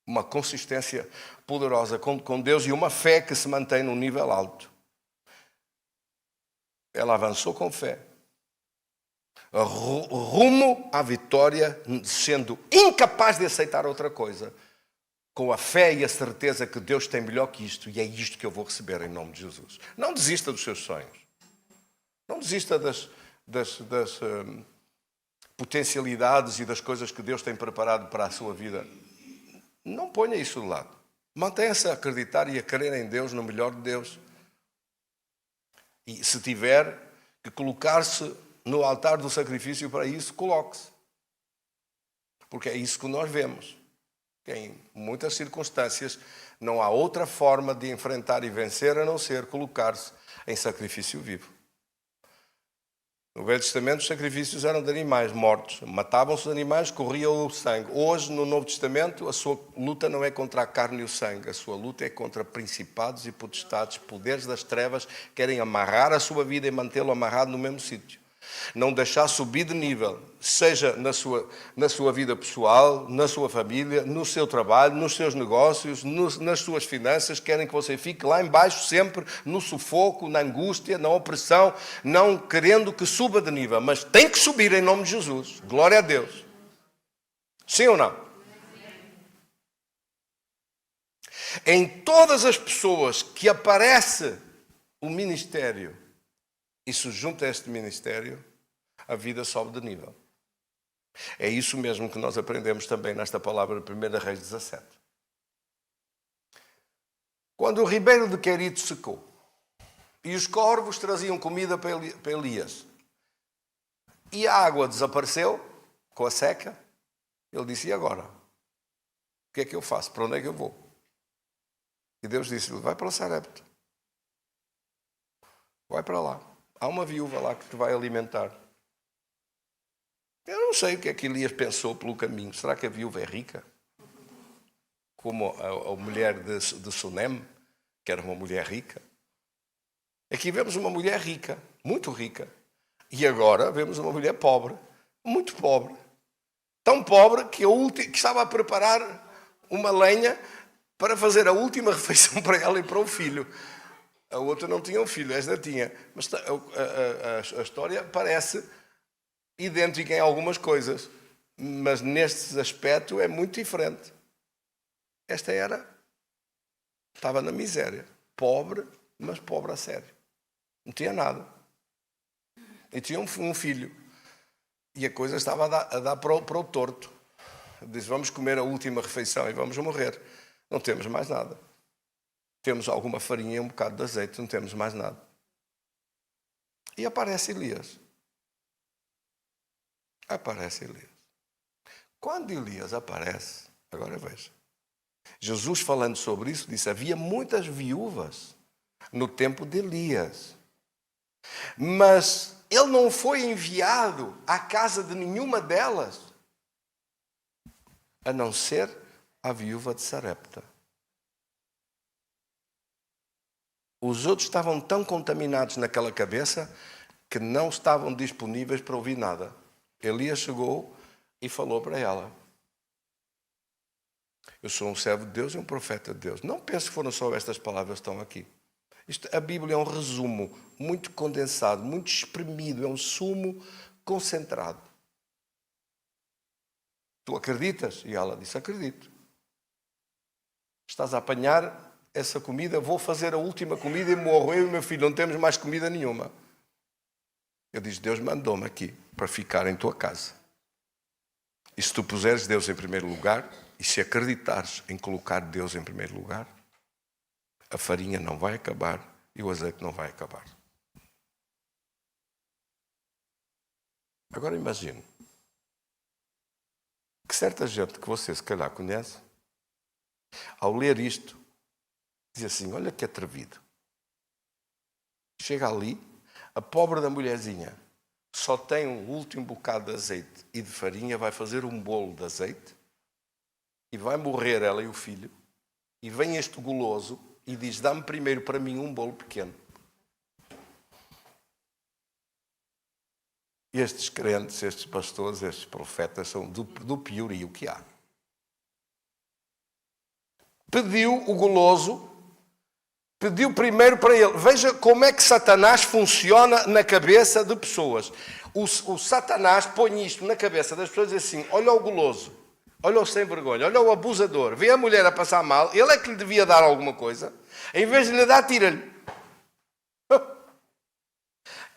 Uma consistência poderosa com Deus e uma fé que se mantém num nível alto. Ela avançou com fé, rumo à vitória, sendo incapaz de aceitar outra coisa, com a fé e a certeza que Deus tem melhor que isto, e é isto que eu vou receber em nome de Jesus. Não desista dos seus sonhos. Não desista das potencialidades e das coisas que Deus tem preparado para a sua vida. Não ponha isso de lado. Mantenha-se a acreditar e a crer em Deus, no melhor de Deus. E se tiver que colocar-se no altar do sacrifício para isso, coloque-se. Porque é isso que nós vemos. Que em muitas circunstâncias não há outra forma de enfrentar e vencer a não ser colocar-se em sacrifício vivo. No Velho Testamento, os sacrifícios eram de animais mortos. Matavam-se os animais, corria o sangue. Hoje, no Novo Testamento, a sua luta não é contra a carne e o sangue. A sua luta é contra principados e potestades, poderes das trevas, querem amarrar a sua vida e mantê-lo amarrado no mesmo sítio. Não deixar subir de nível, seja na sua vida pessoal, na sua família, no seu trabalho, nos seus negócios, nas suas finanças. Querem que você fique lá embaixo sempre, no sufoco, na angústia, na opressão, não querendo que suba de nível. Mas tem que subir em nome de Jesus. Glória a Deus. Sim ou não? Em todas as pessoas que aparece o ministério e se junta a este ministério, a vida sobe de nível. É isso mesmo que nós aprendemos também nesta palavra de 1 Reis 17. Quando o ribeiro de Querite secou e os corvos traziam comida para Elias e a água desapareceu com a seca, ele disse: e agora? O que é que eu faço? Para onde é que eu vou? E Deus disse-lhe: vai para Sarepta. Vai para lá. Há uma viúva lá que te vai alimentar. Eu não sei o que é que Elias pensou pelo caminho. Será que a viúva é rica? Como a mulher de Sunem, que era uma mulher rica. Aqui vemos uma mulher rica, muito rica. E agora vemos uma mulher pobre, muito pobre. Tão pobre que estava a preparar uma lenha para fazer a última refeição para ela e para o filho. A outra não tinha um filho, esta tinha. Mas a história parece idêntica em algumas coisas, mas neste aspecto é muito diferente. Esta estava na miséria. Pobre, mas pobre a sério. Não tinha nada. E tinha um filho. E a coisa estava a dar para o torto. Diz: vamos comer a última refeição e vamos morrer. Não temos mais nada. Temos alguma farinha e um bocado de azeite, não temos mais nada. E aparece Elias. Aparece Elias. Quando Elias aparece, agora veja, Jesus falando sobre isso disse: havia muitas viúvas no tempo de Elias, mas ele não foi enviado à casa de nenhuma delas, a não ser a viúva de Sarepta. Os outros estavam tão contaminados naquela cabeça que não estavam disponíveis para ouvir nada. Elias chegou e falou para ela: eu sou um servo de Deus e um profeta de Deus. Não pense que foram só estas palavras que estão aqui. A Bíblia é um resumo muito condensado, muito espremido, é um sumo concentrado. Tu acreditas? E ela disse: acredito. Estás a apanhar essa comida? Vou fazer a última comida e morro. Eu e meu filho não temos mais comida nenhuma. Eu disse: Deus mandou-me aqui para ficar em tua casa. E se tu puseres Deus em primeiro lugar, e se acreditares em colocar Deus em primeiro lugar, a farinha não vai acabar e o azeite não vai acabar. Agora imagine que certa gente que você se calhar conhece, ao ler isto, diz assim: olha que atrevido. Chega ali, a pobre da mulherzinha só tem um último bocado de azeite e de farinha, vai fazer um bolo de azeite e vai morrer ela e o filho. E vem este guloso e diz: dá-me primeiro para mim um bolo pequeno. Estes crentes, estes pastores, estes profetas são do piorio que há. Pediu o guloso, pediu primeiro para ele. Veja como é que Satanás funciona na cabeça de pessoas. O Satanás põe isto na cabeça das pessoas e diz assim: olha o guloso, olha o sem vergonha, olha o abusador. Vê a mulher a passar mal, ele é que lhe devia dar alguma coisa. Em vez de lhe dar, tira-lhe.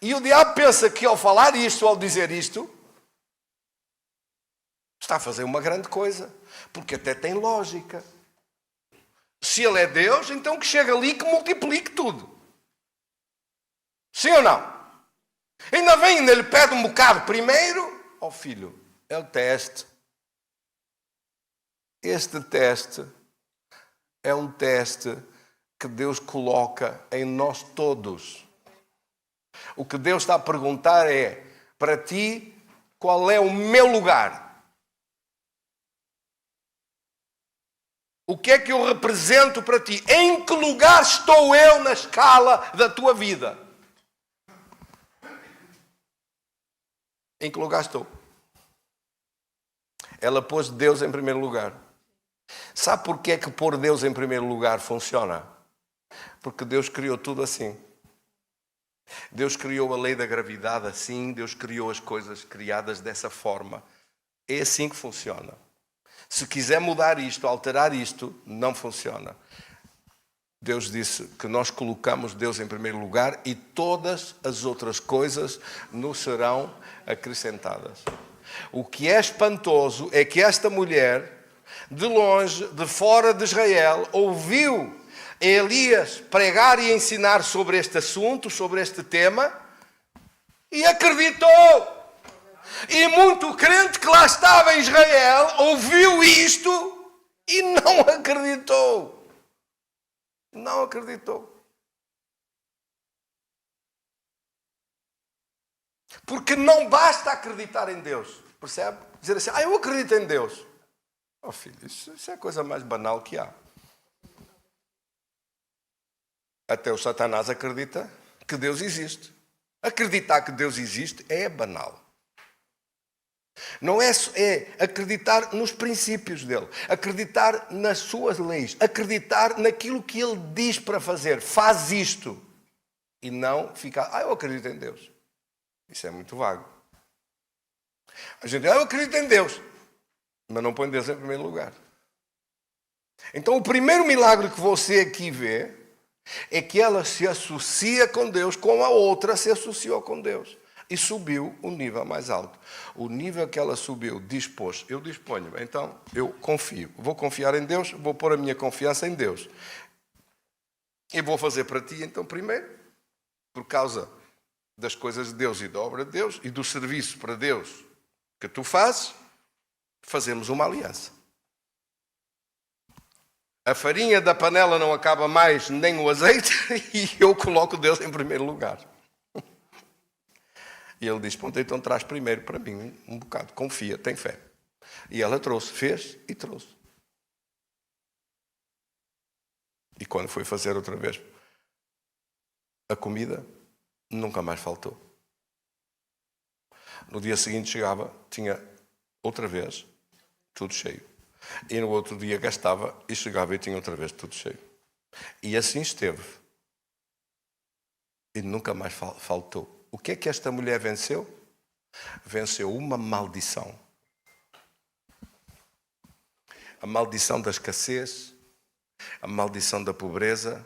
E o diabo pensa que ao falar isto, ao dizer isto, está a fazer uma grande coisa. Porque até tem lógica. Se ele é Deus, então que chegue ali e que multiplique tudo. Sim ou não? Ainda vem, ainda lhe pede um bocado primeiro. Ó filho, é o teste. Este teste é um teste que Deus coloca em nós todos. O que Deus está a perguntar é: para ti, qual é o meu lugar? O que é que eu represento para ti? Em que lugar estou eu na escala da tua vida? Em que lugar estou? Ela pôs Deus em primeiro lugar. Sabe porquê é que pôr Deus em primeiro lugar funciona? Porque Deus criou tudo assim. Deus criou a lei da gravidade assim, Deus criou as coisas criadas dessa forma. É assim que funciona. Se quiser mudar isto, alterar isto, não funciona. Deus disse que nós colocamos Deus em primeiro lugar e todas as outras coisas nos serão acrescentadas. O que é espantoso é que esta mulher, de longe, de fora de Israel, ouviu Elias pregar e ensinar sobre este assunto, sobre este tema, e acreditou. E muito crente que lá estava em Israel ouviu isto e não acreditou. Não acreditou. Porque não basta acreditar em Deus. Percebe? Dizer assim, eu acredito em Deus. Oh filho, isso é a coisa mais banal que há. Até o Satanás acredita que Deus existe. Acreditar que Deus existe é banal. Não é acreditar nos princípios dele, acreditar nas suas leis, acreditar naquilo que ele diz para fazer. Faz isto. E não ficar, eu acredito em Deus. Isso é muito vago. A gente diz, eu acredito em Deus, mas não põe Deus em primeiro lugar. Então o primeiro milagre que você aqui vê é que ela se associa com Deus, como a outra se associou com Deus. E subiu o nível mais alto. O nível que ela subiu, dispôs, eu disponho, então eu confio. Vou confiar em Deus, vou pôr a minha confiança em Deus. E vou fazer para ti, então, primeiro, por causa das coisas de Deus e da obra de Deus, e do serviço para Deus que tu fazes, fazemos uma aliança. A farinha da panela não acaba mais, nem o azeite, e eu coloco Deus em primeiro lugar. E ele diz, então traz primeiro para mim um bocado, confia, tem fé. E ela trouxe, fez e trouxe. E quando foi fazer outra vez a comida, nunca mais faltou. No dia seguinte chegava, tinha outra vez tudo cheio. E no outro dia gastava e chegava e tinha outra vez tudo cheio. E assim esteve. E nunca mais faltou. O que é que esta mulher venceu? Venceu uma maldição. A maldição da escassez, a maldição da pobreza,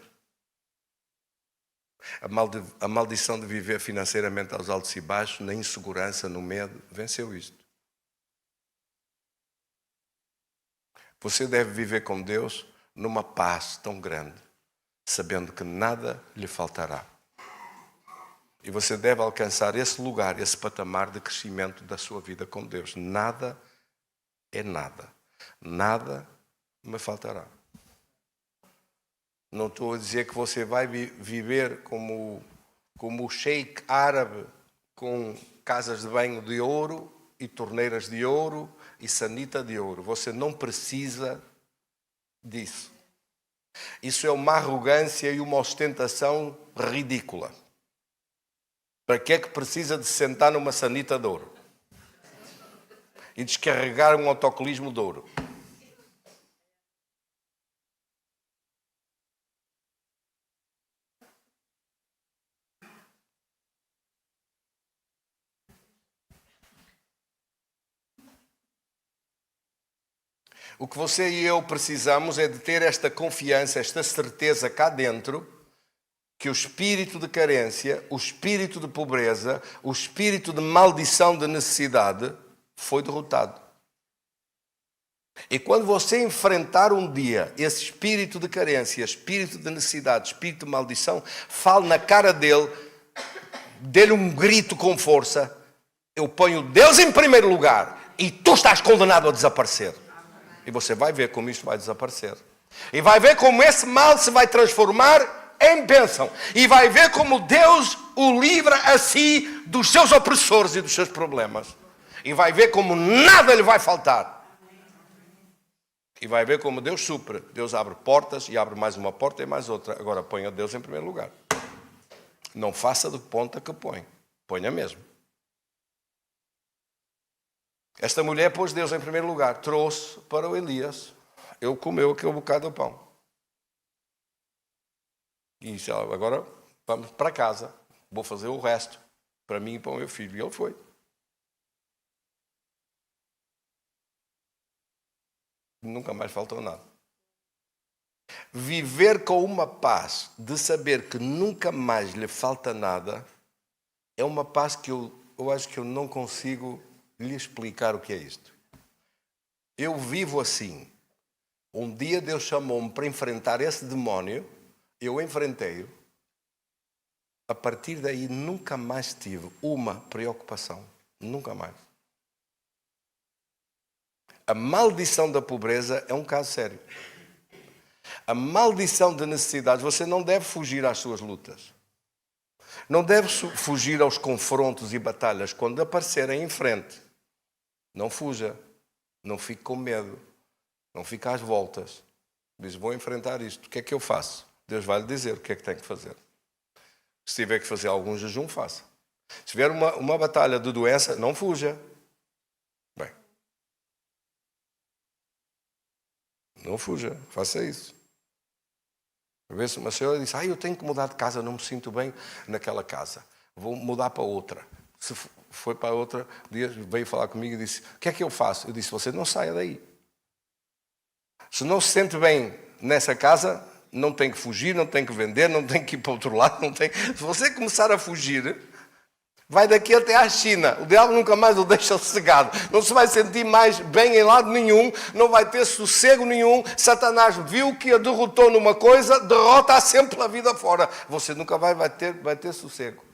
a maldição de viver financeiramente aos altos e baixos, na insegurança, no medo. Venceu isto. Você deve viver com Deus numa paz tão grande, sabendo que nada lhe faltará. E você deve alcançar esse lugar, esse patamar de crescimento da sua vida com Deus. Nada é nada. Nada me faltará. Não estou a dizer que você vai viver como o sheik árabe, com casas de banho de ouro e torneiras de ouro e sanita de ouro. Você não precisa disso. Isso é uma arrogância e uma ostentação ridícula. Para que é que precisa de sentar numa sanita de ouro? E descarregar um autocolismo de ouro? O que você e eu precisamos é de ter esta confiança, esta certeza cá dentro, que o espírito de carência, o espírito de pobreza, o espírito de maldição, de necessidade, foi derrotado. E quando você enfrentar um dia esse espírito de carência, espírito de necessidade, espírito de maldição, fale na cara dele, dê-lhe um grito com força, eu ponho Deus em primeiro lugar e tu estás condenado a desaparecer. E você vai ver como isto vai desaparecer. E vai ver como esse mal se vai transformar em bênção. E vai ver como Deus o livra a si dos seus opressores e dos seus problemas. E vai ver como nada lhe vai faltar. E vai ver como Deus supre. Deus abre portas e abre mais uma porta e mais outra. Agora ponha Deus em primeiro lugar. Não faça de ponta que põe. Ponha mesmo. Esta mulher pôs Deus em primeiro lugar. Trouxe para o Elias. Ele comeu aquele bocado de pão. E disse, agora vamos para casa. Vou fazer o resto para mim e para o meu filho. E ele foi. Nunca mais faltou nada. Viver com uma paz de saber que nunca mais lhe falta nada é uma paz que eu acho que eu não consigo lhe explicar o que é isto. Eu vivo assim. Um dia Deus chamou-me para enfrentar esse demónio, eu enfrentei-o. A partir daí nunca mais tive uma preocupação. Nunca mais. A maldição da pobreza é um caso sério. A maldição de necessidades, você não deve fugir às suas lutas. Não deve fugir aos confrontos e batalhas. Quando aparecerem em frente, não fuja. Não fique com medo. Não fique às voltas. Diz, vou enfrentar isto. O que é que eu faço? Deus vai lhe dizer o que é que tem que fazer. Se tiver que fazer algum jejum, faça. Se tiver uma batalha de doença, não fuja. Bem, não fuja, faça isso. Uma senhora disse, eu tenho que mudar de casa, não me sinto bem naquela casa. Vou mudar para outra. Se foi para outra, veio falar comigo e disse, o que é que eu faço? Eu disse, você não saia daí. Se não se sente bem nessa casa, não tem que fugir, não tem que vender, não tem que ir para o outro lado. Se você começar a fugir, vai daqui até à China. O diabo nunca mais o deixa sossegado. Não se vai sentir mais bem em lado nenhum. Não vai ter sossego nenhum. Satanás viu que a derrotou numa coisa, derrota-a sempre pela vida fora. Você nunca vai ter sossego.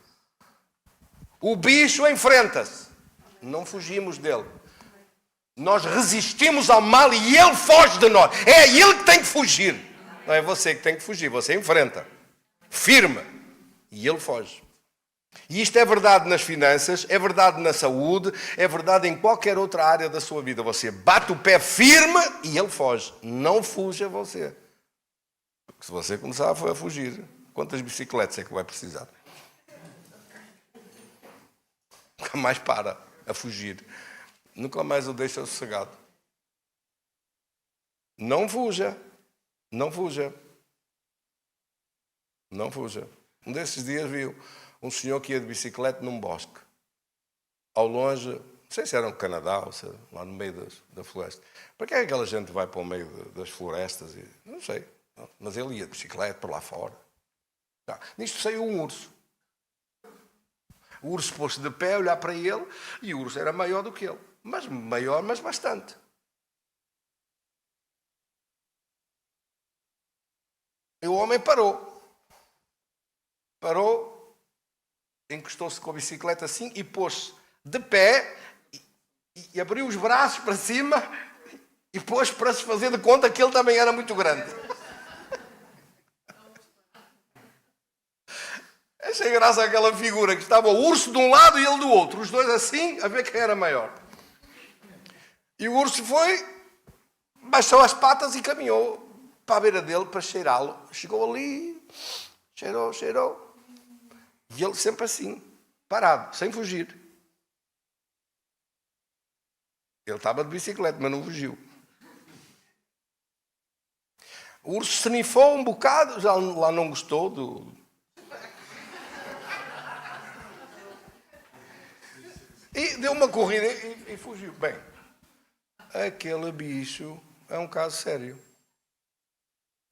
O bicho enfrenta-se. Não fugimos dele. Nós resistimos ao mal e ele foge de nós. É ele que tem que fugir. Não é você que tem que fugir. Você enfrenta. Firme. E ele foge. E isto é verdade nas finanças, é verdade na saúde, é verdade em qualquer outra área da sua vida. Você bate o pé firme e ele foge. Não fuja você. Porque se você começar a fugir, quantas bicicletas é que vai precisar? Nunca mais para a fugir. Nunca mais o deixa sossegado. Não fuja. Não fuja. Não fuja. Um desses dias viu um senhor que ia de bicicleta num bosque. Ao longe, não sei se era no Canadá ou se era lá no meio da floresta. Para que é que aquela gente vai para o meio das florestas? Não sei. Mas ele ia de bicicleta por lá fora. Nisto saiu um urso. O urso pôs-se de pé a olhar para ele e o urso era maior do que ele. Mas maior, mas bastante. E o homem parou. Parou, encostou-se com a bicicleta assim e pôs-se de pé e abriu os braços para cima e pôs para se fazer de conta que ele também era muito grande. Achei graça aquela figura que estava o urso de um lado e ele do outro, os dois assim, a ver quem era maior. E o urso foi, baixou as patas e caminhou para a beira dele para cheirá-lo. Chegou ali, cheirou. E ele sempre assim, parado, sem fugir. Ele estava de bicicleta, mas não fugiu. O urso snifou um bocado, já lá não gostou E deu uma corrida e fugiu. Bem, aquele bicho é um caso sério.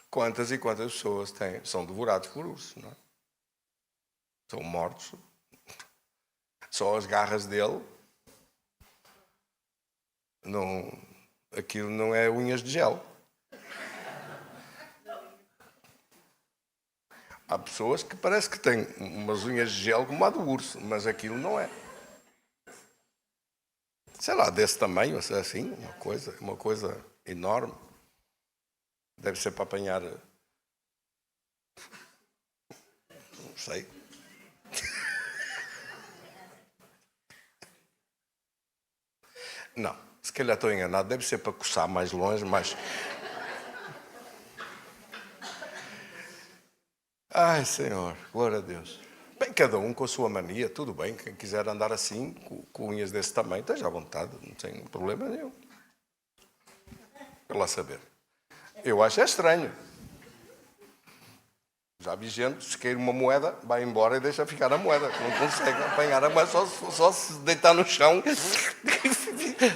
Quantas e quantas pessoas são devorados por ursos, não é? São mortos. Só as garras dele. Aquilo não é unhas de gel. Há pessoas que parece que têm umas unhas de gel como a do urso, mas aquilo não é. Sei lá, desse tamanho, assim, uma coisa enorme. Deve ser para apanhar. Não sei. Não, se calhar estou enganado. Deve ser para coçar mais longe, mas... Ai, Senhor, glória a Deus. Bem, cada um com a sua mania, tudo bem. Quem quiser andar assim, com unhas desse tamanho, esteja à vontade, não tem problema nenhum. Quero lá saber. Eu acho estranho. Já vi gente, se queira uma moeda, vai embora e deixa ficar a moeda. Não consegue apanhar a moeda, só se deitar no chão,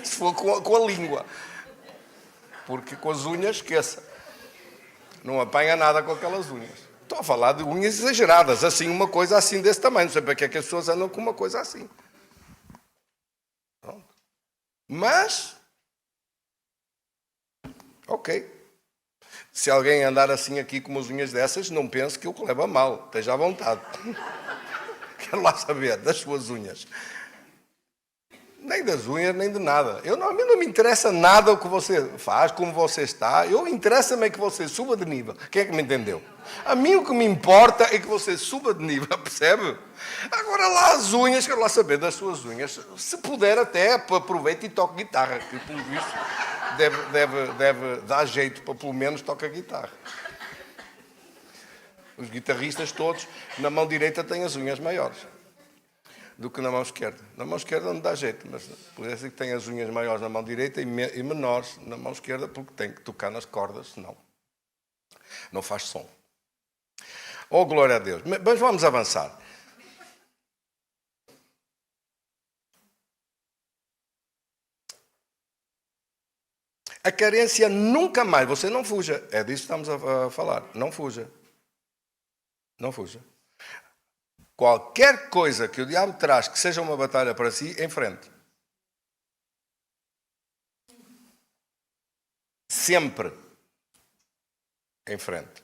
se for com a língua. Porque com as unhas, esqueça. Não apanha nada com aquelas unhas. Estou a falar de unhas exageradas, assim, uma coisa assim desse tamanho. Não sei para que é que as pessoas andam com uma coisa assim. Pronto. Mas, ok. Se alguém andar assim aqui com umas unhas dessas, não pense que o que leva a mal. Esteja à vontade. Quero lá saber das suas unhas. Nem das unhas, nem de nada. A mim não me interessa nada o que você faz, como você está. Interessa-me é que você suba de nível. Quem é que me entendeu? A mim o que me importa é que você suba de nível, percebe? Agora lá as unhas, quero lá saber das suas unhas. Se puder até, aproveite e toque guitarra, que pelo visto deve dar jeito para pelo menos tocar guitarra. Os guitarristas todos, na mão direita, têm as unhas maiores do que na mão esquerda. Na mão esquerda não dá jeito, mas por isso é que tem as unhas maiores na mão direita e menores na mão esquerda, porque tem que tocar nas cordas, senão não faz som. Oh, glória a Deus. Mas vamos avançar. A carência nunca mais, você não fuja. É disso que estamos a falar. Não fuja. Não fuja. Qualquer coisa que o diabo traz que seja uma batalha para si, enfrente. Sempre. Em frente.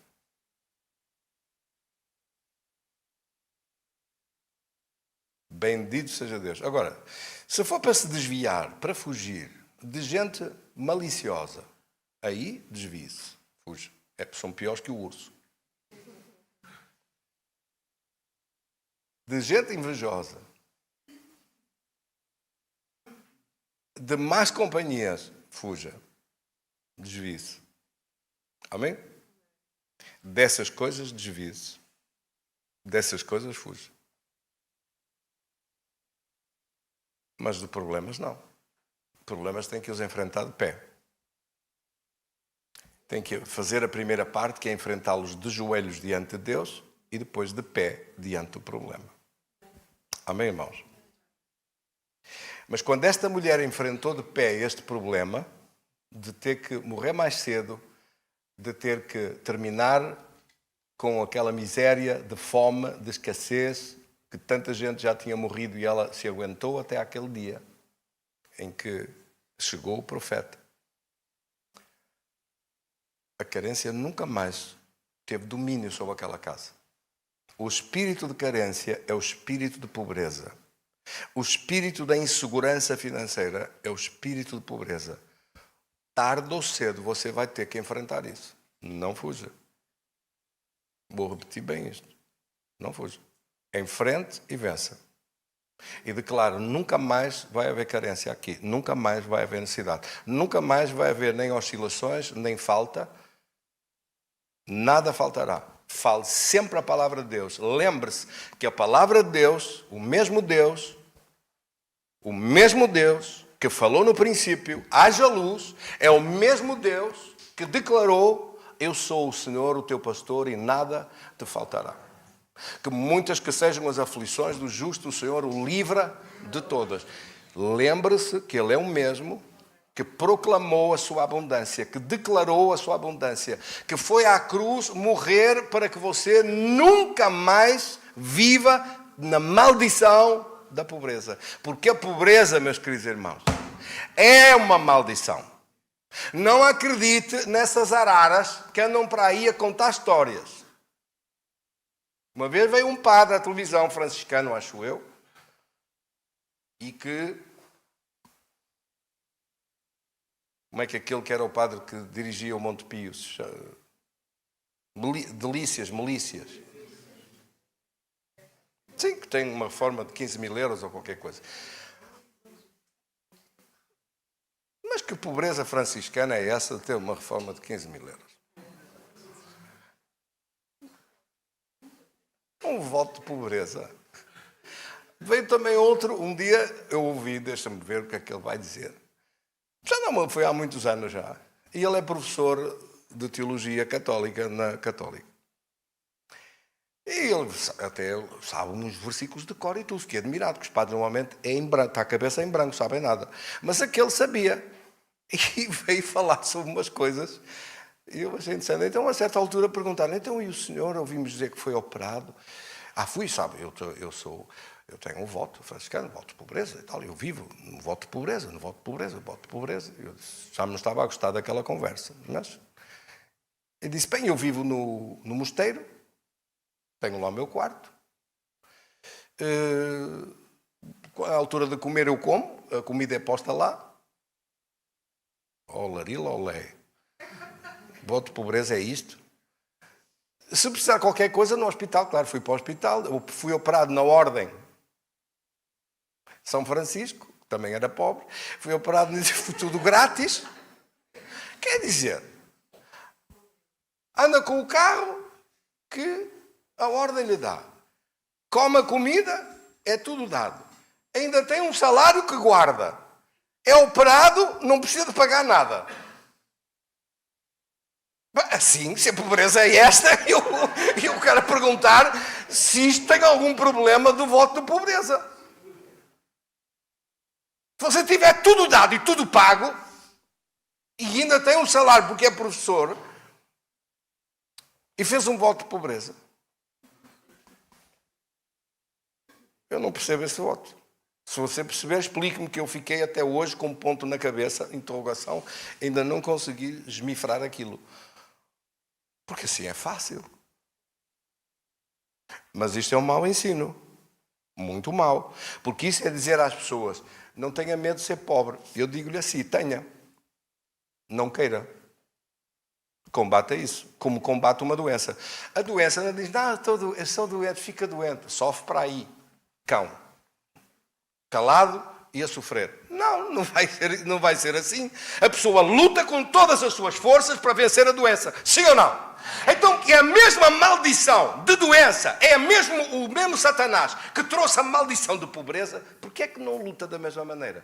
Bendito seja Deus. Agora, se for para se desviar, para fugir de gente maliciosa, aí desvie-se. Fuja. São piores que o urso. De gente invejosa, de más companhias, fuja. Desvie-se. Amém? Dessas coisas, desvie-se. Dessas coisas, fuja. Mas de problemas, não. Problemas tem que os enfrentar de pé. Tem que fazer a primeira parte, que é enfrentá-los de joelhos diante de Deus e depois de pé diante do problema. Amém, irmãos? Mas quando esta mulher enfrentou de pé este problema, de ter que morrer mais cedo, de ter que terminar com aquela miséria de fome, de escassez, que tanta gente já tinha morrido e ela se aguentou até aquele dia em que chegou o profeta. A carência nunca mais teve domínio sobre aquela casa. O espírito de carência é o espírito de pobreza. O espírito da insegurança financeira é o espírito de pobreza. Tarde ou cedo você vai ter que enfrentar isso. Não fuja. Vou repetir bem isto. Não fuja. Enfrente e vença. E declaro, nunca mais vai haver carência aqui. Nunca mais vai haver necessidade. Nunca mais vai haver nem oscilações, nem falta. Nada faltará. Fale sempre a palavra de Deus. Lembre-se que a palavra de Deus, o mesmo Deus que falou no princípio, haja luz, é o mesmo Deus que declarou, eu sou o Senhor, o teu pastor, e nada te faltará. Que muitas que sejam as aflições do justo, o Senhor o livra de todas. Lembre-se que Ele é o mesmo que proclamou a sua abundância, que declarou a sua abundância, que foi à cruz morrer para que você nunca mais viva na maldição da pobreza. Porque a pobreza, meus queridos irmãos, é uma maldição. Não acredite nessas araras que andam para aí a contar histórias. Uma vez veio um padre à televisão, franciscano, acho eu, e que... Como é que aquele que era o padre que dirigia o Monte Pio? Milícias. Sim, que tem uma reforma de 15 mil euros ou qualquer coisa. que pobreza franciscana é essa de ter uma reforma de 15 mil euros? Um voto de pobreza. Veio também outro, um dia eu ouvi, deixa-me ver o que é que ele vai dizer. Já não foi há muitos anos já. E ele é professor de teologia católica na Católica. E ele até sabe uns versículos de cor e tudo. Fiquei admirado, que os padres normalmente é em branco, está a cabeça em branco, sabem nada. Mas aquele sabia. E veio falar sobre umas coisas. E eu achei interessante. Então, a certa altura, perguntaram, então, e o senhor? Ouvimos dizer que foi operado. Fui, sabe, eu tenho um voto franciscano, voto de pobreza e tal. Eu vivo no voto de pobreza, no voto de pobreza, no voto de pobreza. Eu já não estava a gostar daquela conversa. Mas eu disse, bem, eu vivo no mosteiro, tenho lá o meu quarto. À altura de comer eu como, a comida é posta lá. Larila, olé. Voto de pobreza é isto. Se precisar de qualquer coisa no hospital, claro, fui para o hospital, eu fui operado na Ordem São Francisco, que também era pobre, fui operado nisso, tudo grátis. Quer dizer, anda com o carro que a Ordem lhe dá. Come a comida, é tudo dado. Ainda tem um salário que guarda. É operado, não precisa de pagar nada. Assim, se a pobreza é esta, eu quero perguntar se isto tem algum problema do voto de pobreza. Se você tiver tudo dado e tudo pago, e ainda tem um salário porque é professor, e fez um voto de pobreza, eu não percebo esse voto. Se você perceber, explique-me, que eu fiquei até hoje com um ponto na cabeça, interrogação, ainda não consegui esmifrar aquilo. Porque assim é fácil. Mas isto é um mau ensino. Muito mau. Porque isso é dizer às pessoas, não tenha medo de ser pobre. Eu digo-lhe assim, tenha. Não queira. Combata isso. Como combate uma doença. A doença não diz, eu sou doente, fica doente. Sofre para aí. Cão. Calado e a sofrer. Não vai ser assim. A pessoa luta com todas as suas forças para vencer a doença. Sim ou não? Então, que a mesma maldição de doença é o mesmo Satanás que trouxe a maldição de pobreza, porque é que não luta da mesma maneira?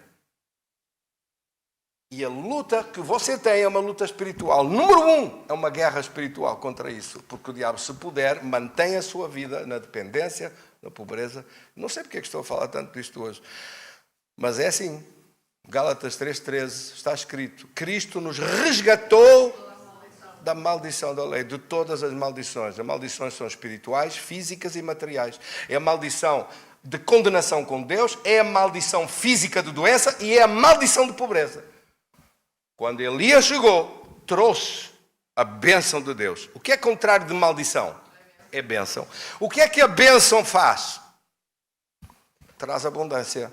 E a luta que você tem é uma luta espiritual. Número 1, é uma guerra espiritual contra isso. Porque o diabo, se puder, mantém a sua vida na dependência, na pobreza. Não sei porque é que estou a falar tanto disto hoje. Mas é assim. Gálatas 3,13 está escrito. Cristo nos resgatou da maldição da lei, de todas as maldições. As maldições são espirituais, físicas e materiais. É a maldição de condenação com Deus, é a maldição física de doença e é a maldição de pobreza. Quando Elias chegou, trouxe a bênção de Deus. O que é contrário de maldição? É bênção. O que é que a bênção faz? Traz abundância.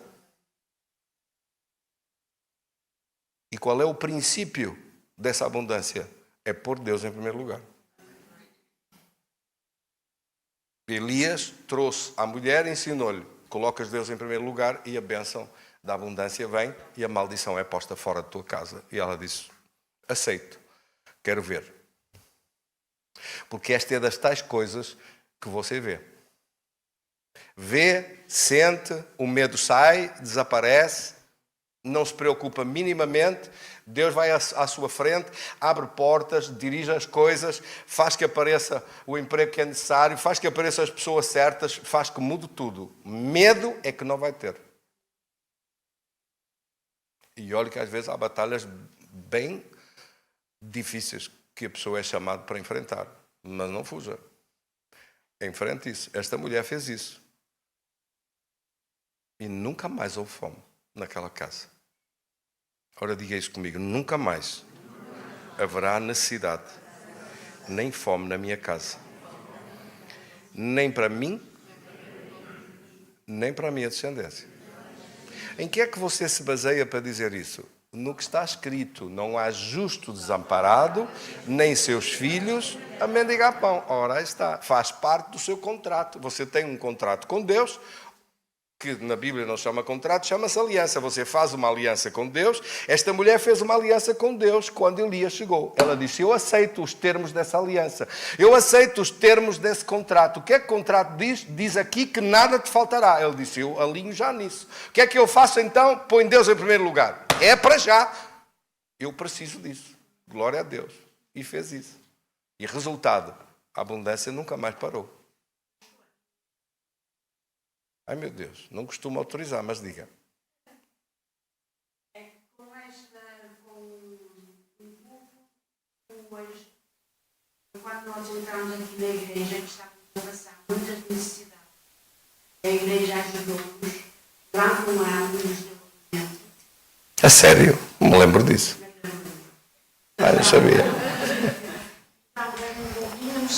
E qual é o princípio dessa abundância? É pôr Deus em primeiro lugar. Elias trouxe a mulher e ensinou-lhe, colocas Deus em primeiro lugar e a bênção da abundância vem e a maldição é posta fora de tua casa. E ela disse, aceito, quero ver. Porque esta é das tais coisas que você vê. Vê, sente, o medo sai, desaparece, não se preocupa minimamente, Deus vai à sua frente, abre portas, dirige as coisas, faz que apareça o emprego que é necessário, faz que apareçam as pessoas certas, faz que mude tudo. Medo é que não vai ter. E olha que às vezes há batalhas bem difíceis que a pessoa é chamada para enfrentar. Mas não fuja. Enfrente isso. Esta mulher fez isso. E nunca mais houve fome naquela casa. Ora, diga isso comigo. Nunca mais haverá necessidade, nem fome na minha casa. Nem para mim, nem para a minha descendência. Em que é que você se baseia para dizer isso? No que está escrito, não há justo desamparado, nem seus filhos a mendigar pão. Ora, aí está, faz parte do seu contrato. Você tem um contrato com Deus, que na Bíblia não chama contrato, chama-se aliança. Você faz uma aliança com Deus. Esta mulher fez uma aliança com Deus quando Elias chegou. Ela disse, eu aceito os termos dessa aliança. Eu aceito os termos desse contrato. O que é que o contrato diz? Diz aqui que nada te faltará. Ele disse, eu alinho já nisso. O que é que eu faço então? Põe Deus em primeiro lugar. É para já. Eu preciso disso. Glória a Deus. E fez isso. E resultado, a abundância nunca mais parou. Ai, meu Deus, não costumo autorizar, mas diga. É que com hoje, quando nós entramos aqui na igreja, que estávamos a passar muitas necessidades, a igreja ajudou-nos, durante um ano nos deu alimento. A sério? Não me lembro disso. Ah, não sabia.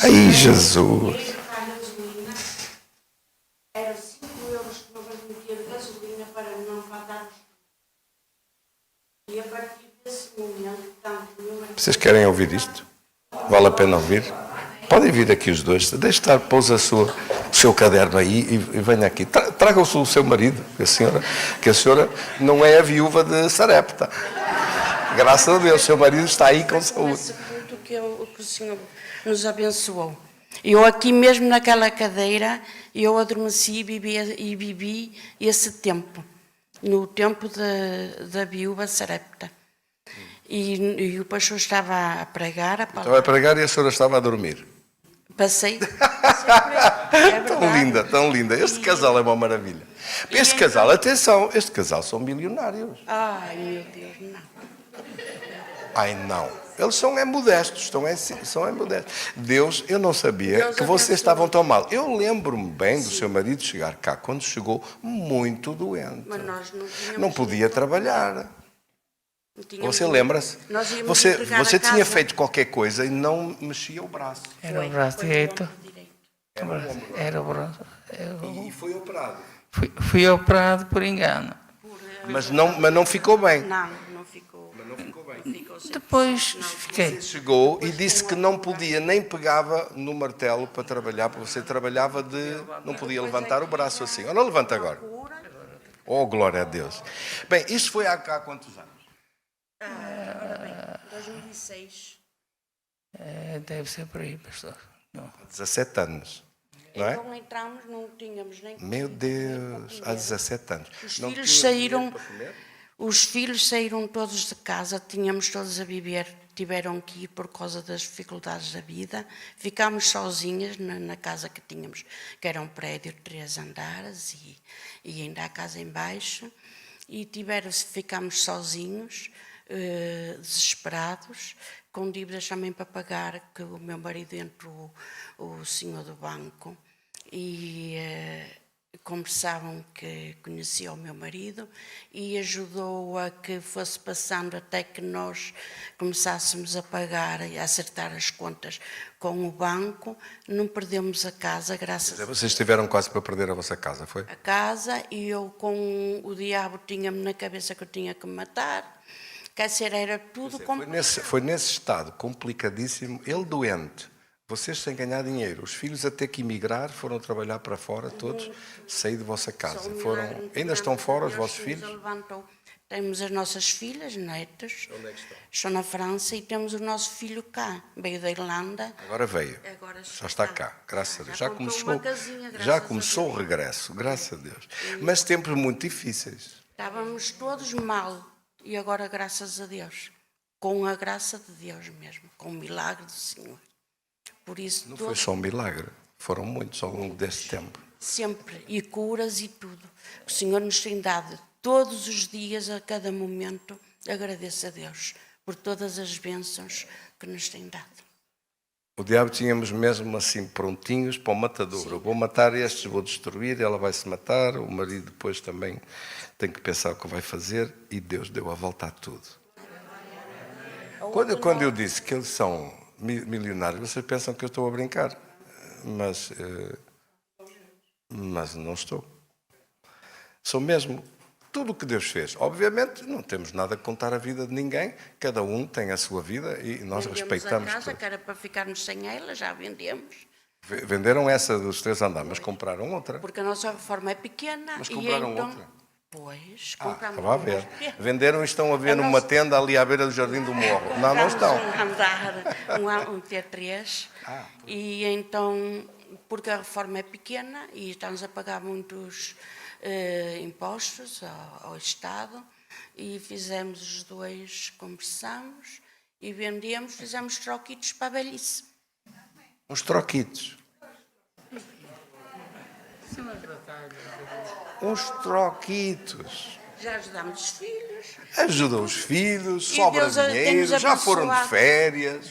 Ai, Jesus. Era 5 euros que nós metia de gasolina para não faltarmos. E a partir desse momento, tanto o meu marido... Vocês querem ouvir isto? Vale a pena ouvir? Podem vir aqui os dois. Deixe estar, pousa o seu caderno aí e venha aqui. Traga-se o seu marido, que a senhora não é a viúva de Sarepta. Graças a Deus, seu marido está aí com saúde. Esse ponto que o Senhor nos abençoou. Eu aqui mesmo naquela cadeira, eu adormeci e vivi esse tempo, no tempo da viúva Sarepta. E o pastor estava a pregar a palavra. Estava a pregar e a senhora estava a dormir. Passei por ele. É Tão linda, tão linda. Este casal é uma maravilha. Este casal, atenção, este casal são milionários. Ai, meu Deus, não. Ai, não. Eles são modestos, são modestos. Deus, eu não sabia Deus que vocês estavam tão mal. Eu lembro-me bem do seu marido chegar cá, quando chegou muito doente. Mas nós não tínhamos Não podia trabalhar. Não tínhamos Você lembra-se? Nós íamos Você entregar a tinha casa. feito qualquer coisa e não mexia o braço. Era o braço direito. Era o ombro. Era o braço. E foi operado. Fui operado por engano. Mas não ficou bem. Não ficou. Ficou sem- Depois fiquei. Chegou e disse que não podia, nem pegava no martelo para trabalhar, porque você trabalhava não podia levantar o braço assim. Olha, levanta agora. Oh, glória a Deus. Bem, isso foi há quantos anos? Ora bem, 2006. Deve ser por aí, pastor. Não. Há 17 anos. Não é? Então entramos, não tínhamos nem... Meu Deus, há 17 anos. Os Não filhos tinha saíram... dinheiro para comer? Os filhos saíram todos de casa, tínhamos todos a viver, tiveram que ir por causa das dificuldades da vida. Ficámos sozinhas na casa que tínhamos, que era um prédio de 3 andares e ainda a casa em baixo. E ficámos sozinhos, desesperados, com dívidas também para pagar, que o meu marido entrou, o senhor do banco, e... conversavam que conhecia o meu marido e ajudou a que fosse passando até que nós começássemos a pagar e a acertar as contas com o banco. Não perdemos a casa, graças a Deus. Vocês estiveram quase para perder a vossa casa, foi? A casa, e eu com o diabo tinha-me na cabeça que eu tinha que me matar. Quer dizer, era tudo como... Foi nesse estado complicadíssimo, ele doente, vocês sem ganhar dinheiro, os filhos a ter que emigrar, foram trabalhar para fora todos, sair de vossa casa. Ainda estão fora os vossos filhos? Temos as nossas filhas, netas, Onde é que estão? estão na França, e temos o nosso filho cá, veio da Irlanda. Agora veio, Agora já está cá, graças a Deus. Já comprou começou, uma casinha, graças já a começou o Deus. regresso, graças a Deus. Mas tempos muito difíceis. Estávamos todos mal, e agora, graças a Deus, com a graça de Deus mesmo, com o milagre do Senhor. Por isso, Não foi só um milagre, foram muitos ao longo deste tempo. sempre, e curas e tudo. O Senhor nos tem dado todos os dias, a cada momento. Agradeço a Deus por todas as bênçãos que nos tem dado. O diabo tínhamos mesmo assim prontinhos para o matadouro. Vou matar estes, vou destruir, ela vai se matar, o marido depois também tem que pensar o que vai fazer, e Deus deu a volta a tudo. Quando eu disse que eles são milionários, vocês pensam que eu estou a brincar, mas não estou. Sou mesmo. Tudo o que Deus fez. Obviamente, não temos nada a contar a vida de ninguém, cada um tem a sua vida e nós Vendemos respeitamos a casa, tudo. que era para ficarmos sem ela, já vendemos. Venderam essa dos 3 andares, mas compraram outra. Porque a nossa reforma é pequena. Mas e compraram então, outra? Pois, compramos Estava a ver. uma pequena. Venderam e estão a ver A numa nossa- tenda ali à beira do Jardim do Morro. Não estão. Um andar, um T3. E então, porque a reforma é pequena e estamos a pagar muitos impostos ao Estado, e fizemos os 2, conversamos e vendemos, fizemos troquitos para a velhice. Uns troquitos. Uns troquitos. Já ajudamos os filhos. Ajudam os filhos, E sobra Deus dinheiro, tem-nos já foram de abençoado. férias.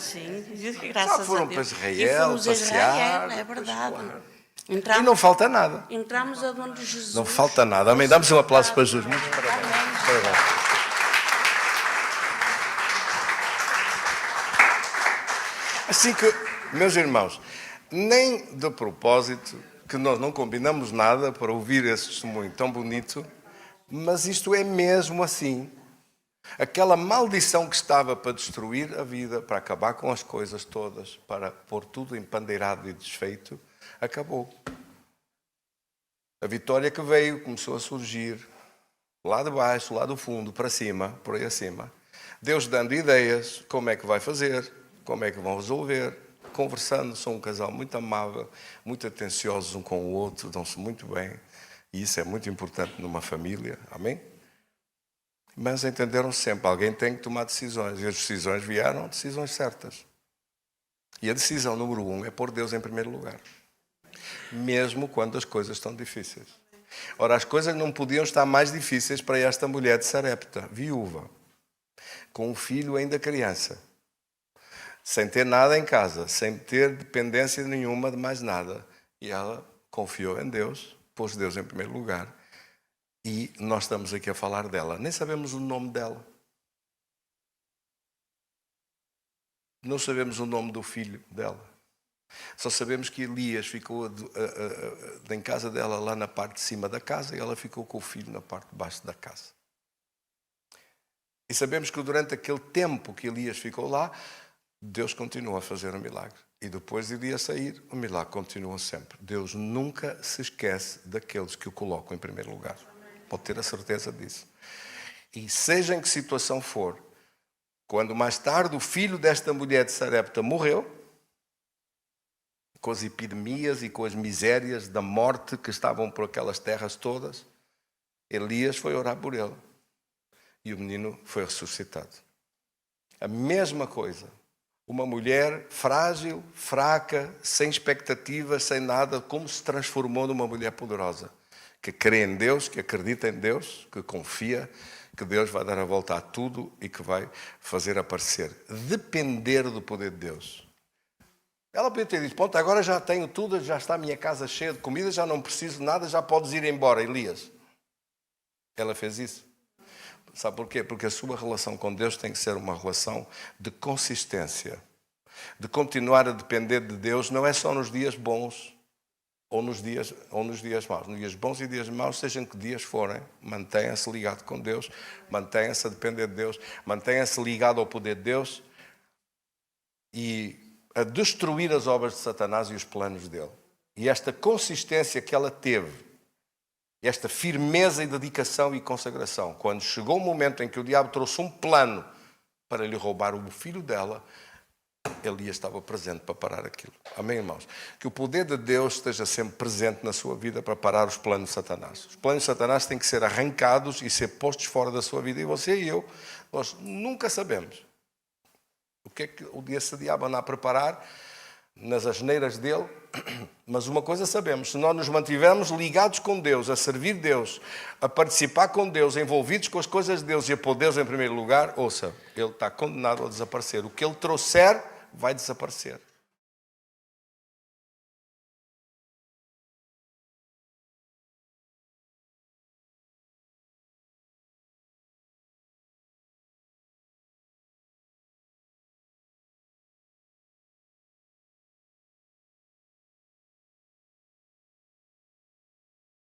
Sim, graças Já foram a Deus. para Israel E fomos a passear, Israel, é pois verdade. claro. Entramos, E não falta nada. entramos aonde Jesus. Não falta nada. Amém. Damos um aplauso para Jesus. Muitos parabéns. Amém. Parabéns. Assim que, meus irmãos, nem de propósito, que nós não combinamos nada para ouvir esse testemunho tão bonito, mas isto é mesmo assim. Aquela maldição que estava para destruir a vida, para acabar com as coisas todas, para pôr tudo empandeirado e desfeito, acabou. A vitória que veio começou a surgir, lá de baixo, lá do fundo, para cima, por aí acima. Deus dando ideias, como é que vai fazer, como é que vão resolver, conversando. São um casal muito amável, muito atenciosos um com o outro, dão-se muito bem. E isso é muito importante numa família, amém? Mas entenderam sempre, alguém tem que tomar decisões. E as decisões vieram, decisões certas. E a decisão número 1 é pôr Deus em primeiro lugar. Mesmo quando as coisas estão difíceis. Ora, as coisas não podiam estar mais difíceis para esta mulher de Sarepta, viúva, com um filho ainda criança, sem ter nada em casa, sem ter dependência nenhuma de mais nada. E ela confiou em Deus, pôs Deus em primeiro lugar. E nós estamos aqui a falar dela. Nem sabemos o nome dela. Não sabemos o nome do filho dela. Só sabemos que Elias ficou em casa dela, lá na parte de cima da casa, e ela ficou com o filho na parte de baixo da casa. E sabemos que durante aquele tempo que Elias ficou lá, Deus continua a fazer um milagre. E depois de Elias sair, o milagre continua sempre. Deus nunca se esquece daqueles que o colocam em primeiro lugar. Pode ter a certeza disso. E seja em que situação for, quando mais tarde o filho desta mulher de Sarepta morreu, com as epidemias e com as misérias da morte que estavam por aquelas terras todas, Elias foi orar por ele. E o menino foi ressuscitado. A mesma coisa. Uma mulher frágil, fraca, sem expectativas, sem nada, como se transformou numa mulher poderosa. Que crê em Deus, que acredita em Deus, que confia que Deus vai dar a volta a tudo e que vai fazer aparecer. Depender do poder de Deus. Ela podia ter dito, pronto, agora já tenho tudo, já está a minha casa cheia de comida, já não preciso de nada, já podes ir embora, Elias. Ela fez isso. Sabe porquê? Porque a sua relação com Deus tem que ser uma relação de consistência. De continuar a depender de Deus, não é só nos dias bons ou nos dias maus. Nos dias bons e dias maus, sejam que dias forem, mantenha-se ligado com Deus, mantenha-se a depender de Deus, mantenha-se ligado ao poder de Deus e a destruir as obras de Satanás e os planos dele. E esta consistência que ela teve, esta firmeza e dedicação e consagração, quando chegou o momento em que o diabo trouxe um plano para lhe roubar o filho dela, Elias estava presente para parar aquilo. Amém, irmãos? Que o poder de Deus esteja sempre presente na sua vida para parar os planos de Satanás. Os planos de Satanás têm que ser arrancados e ser postos fora da sua vida. E você e eu, nós nunca sabemos o que é que o diabo anda a preparar nas asneiras dele. Mas uma coisa sabemos, se nós nos mantivermos ligados com Deus, a servir Deus, a participar com Deus, envolvidos com as coisas de Deus e a pôr Deus em primeiro lugar, ouça, ele está condenado a desaparecer. O que ele trouxer vai desaparecer.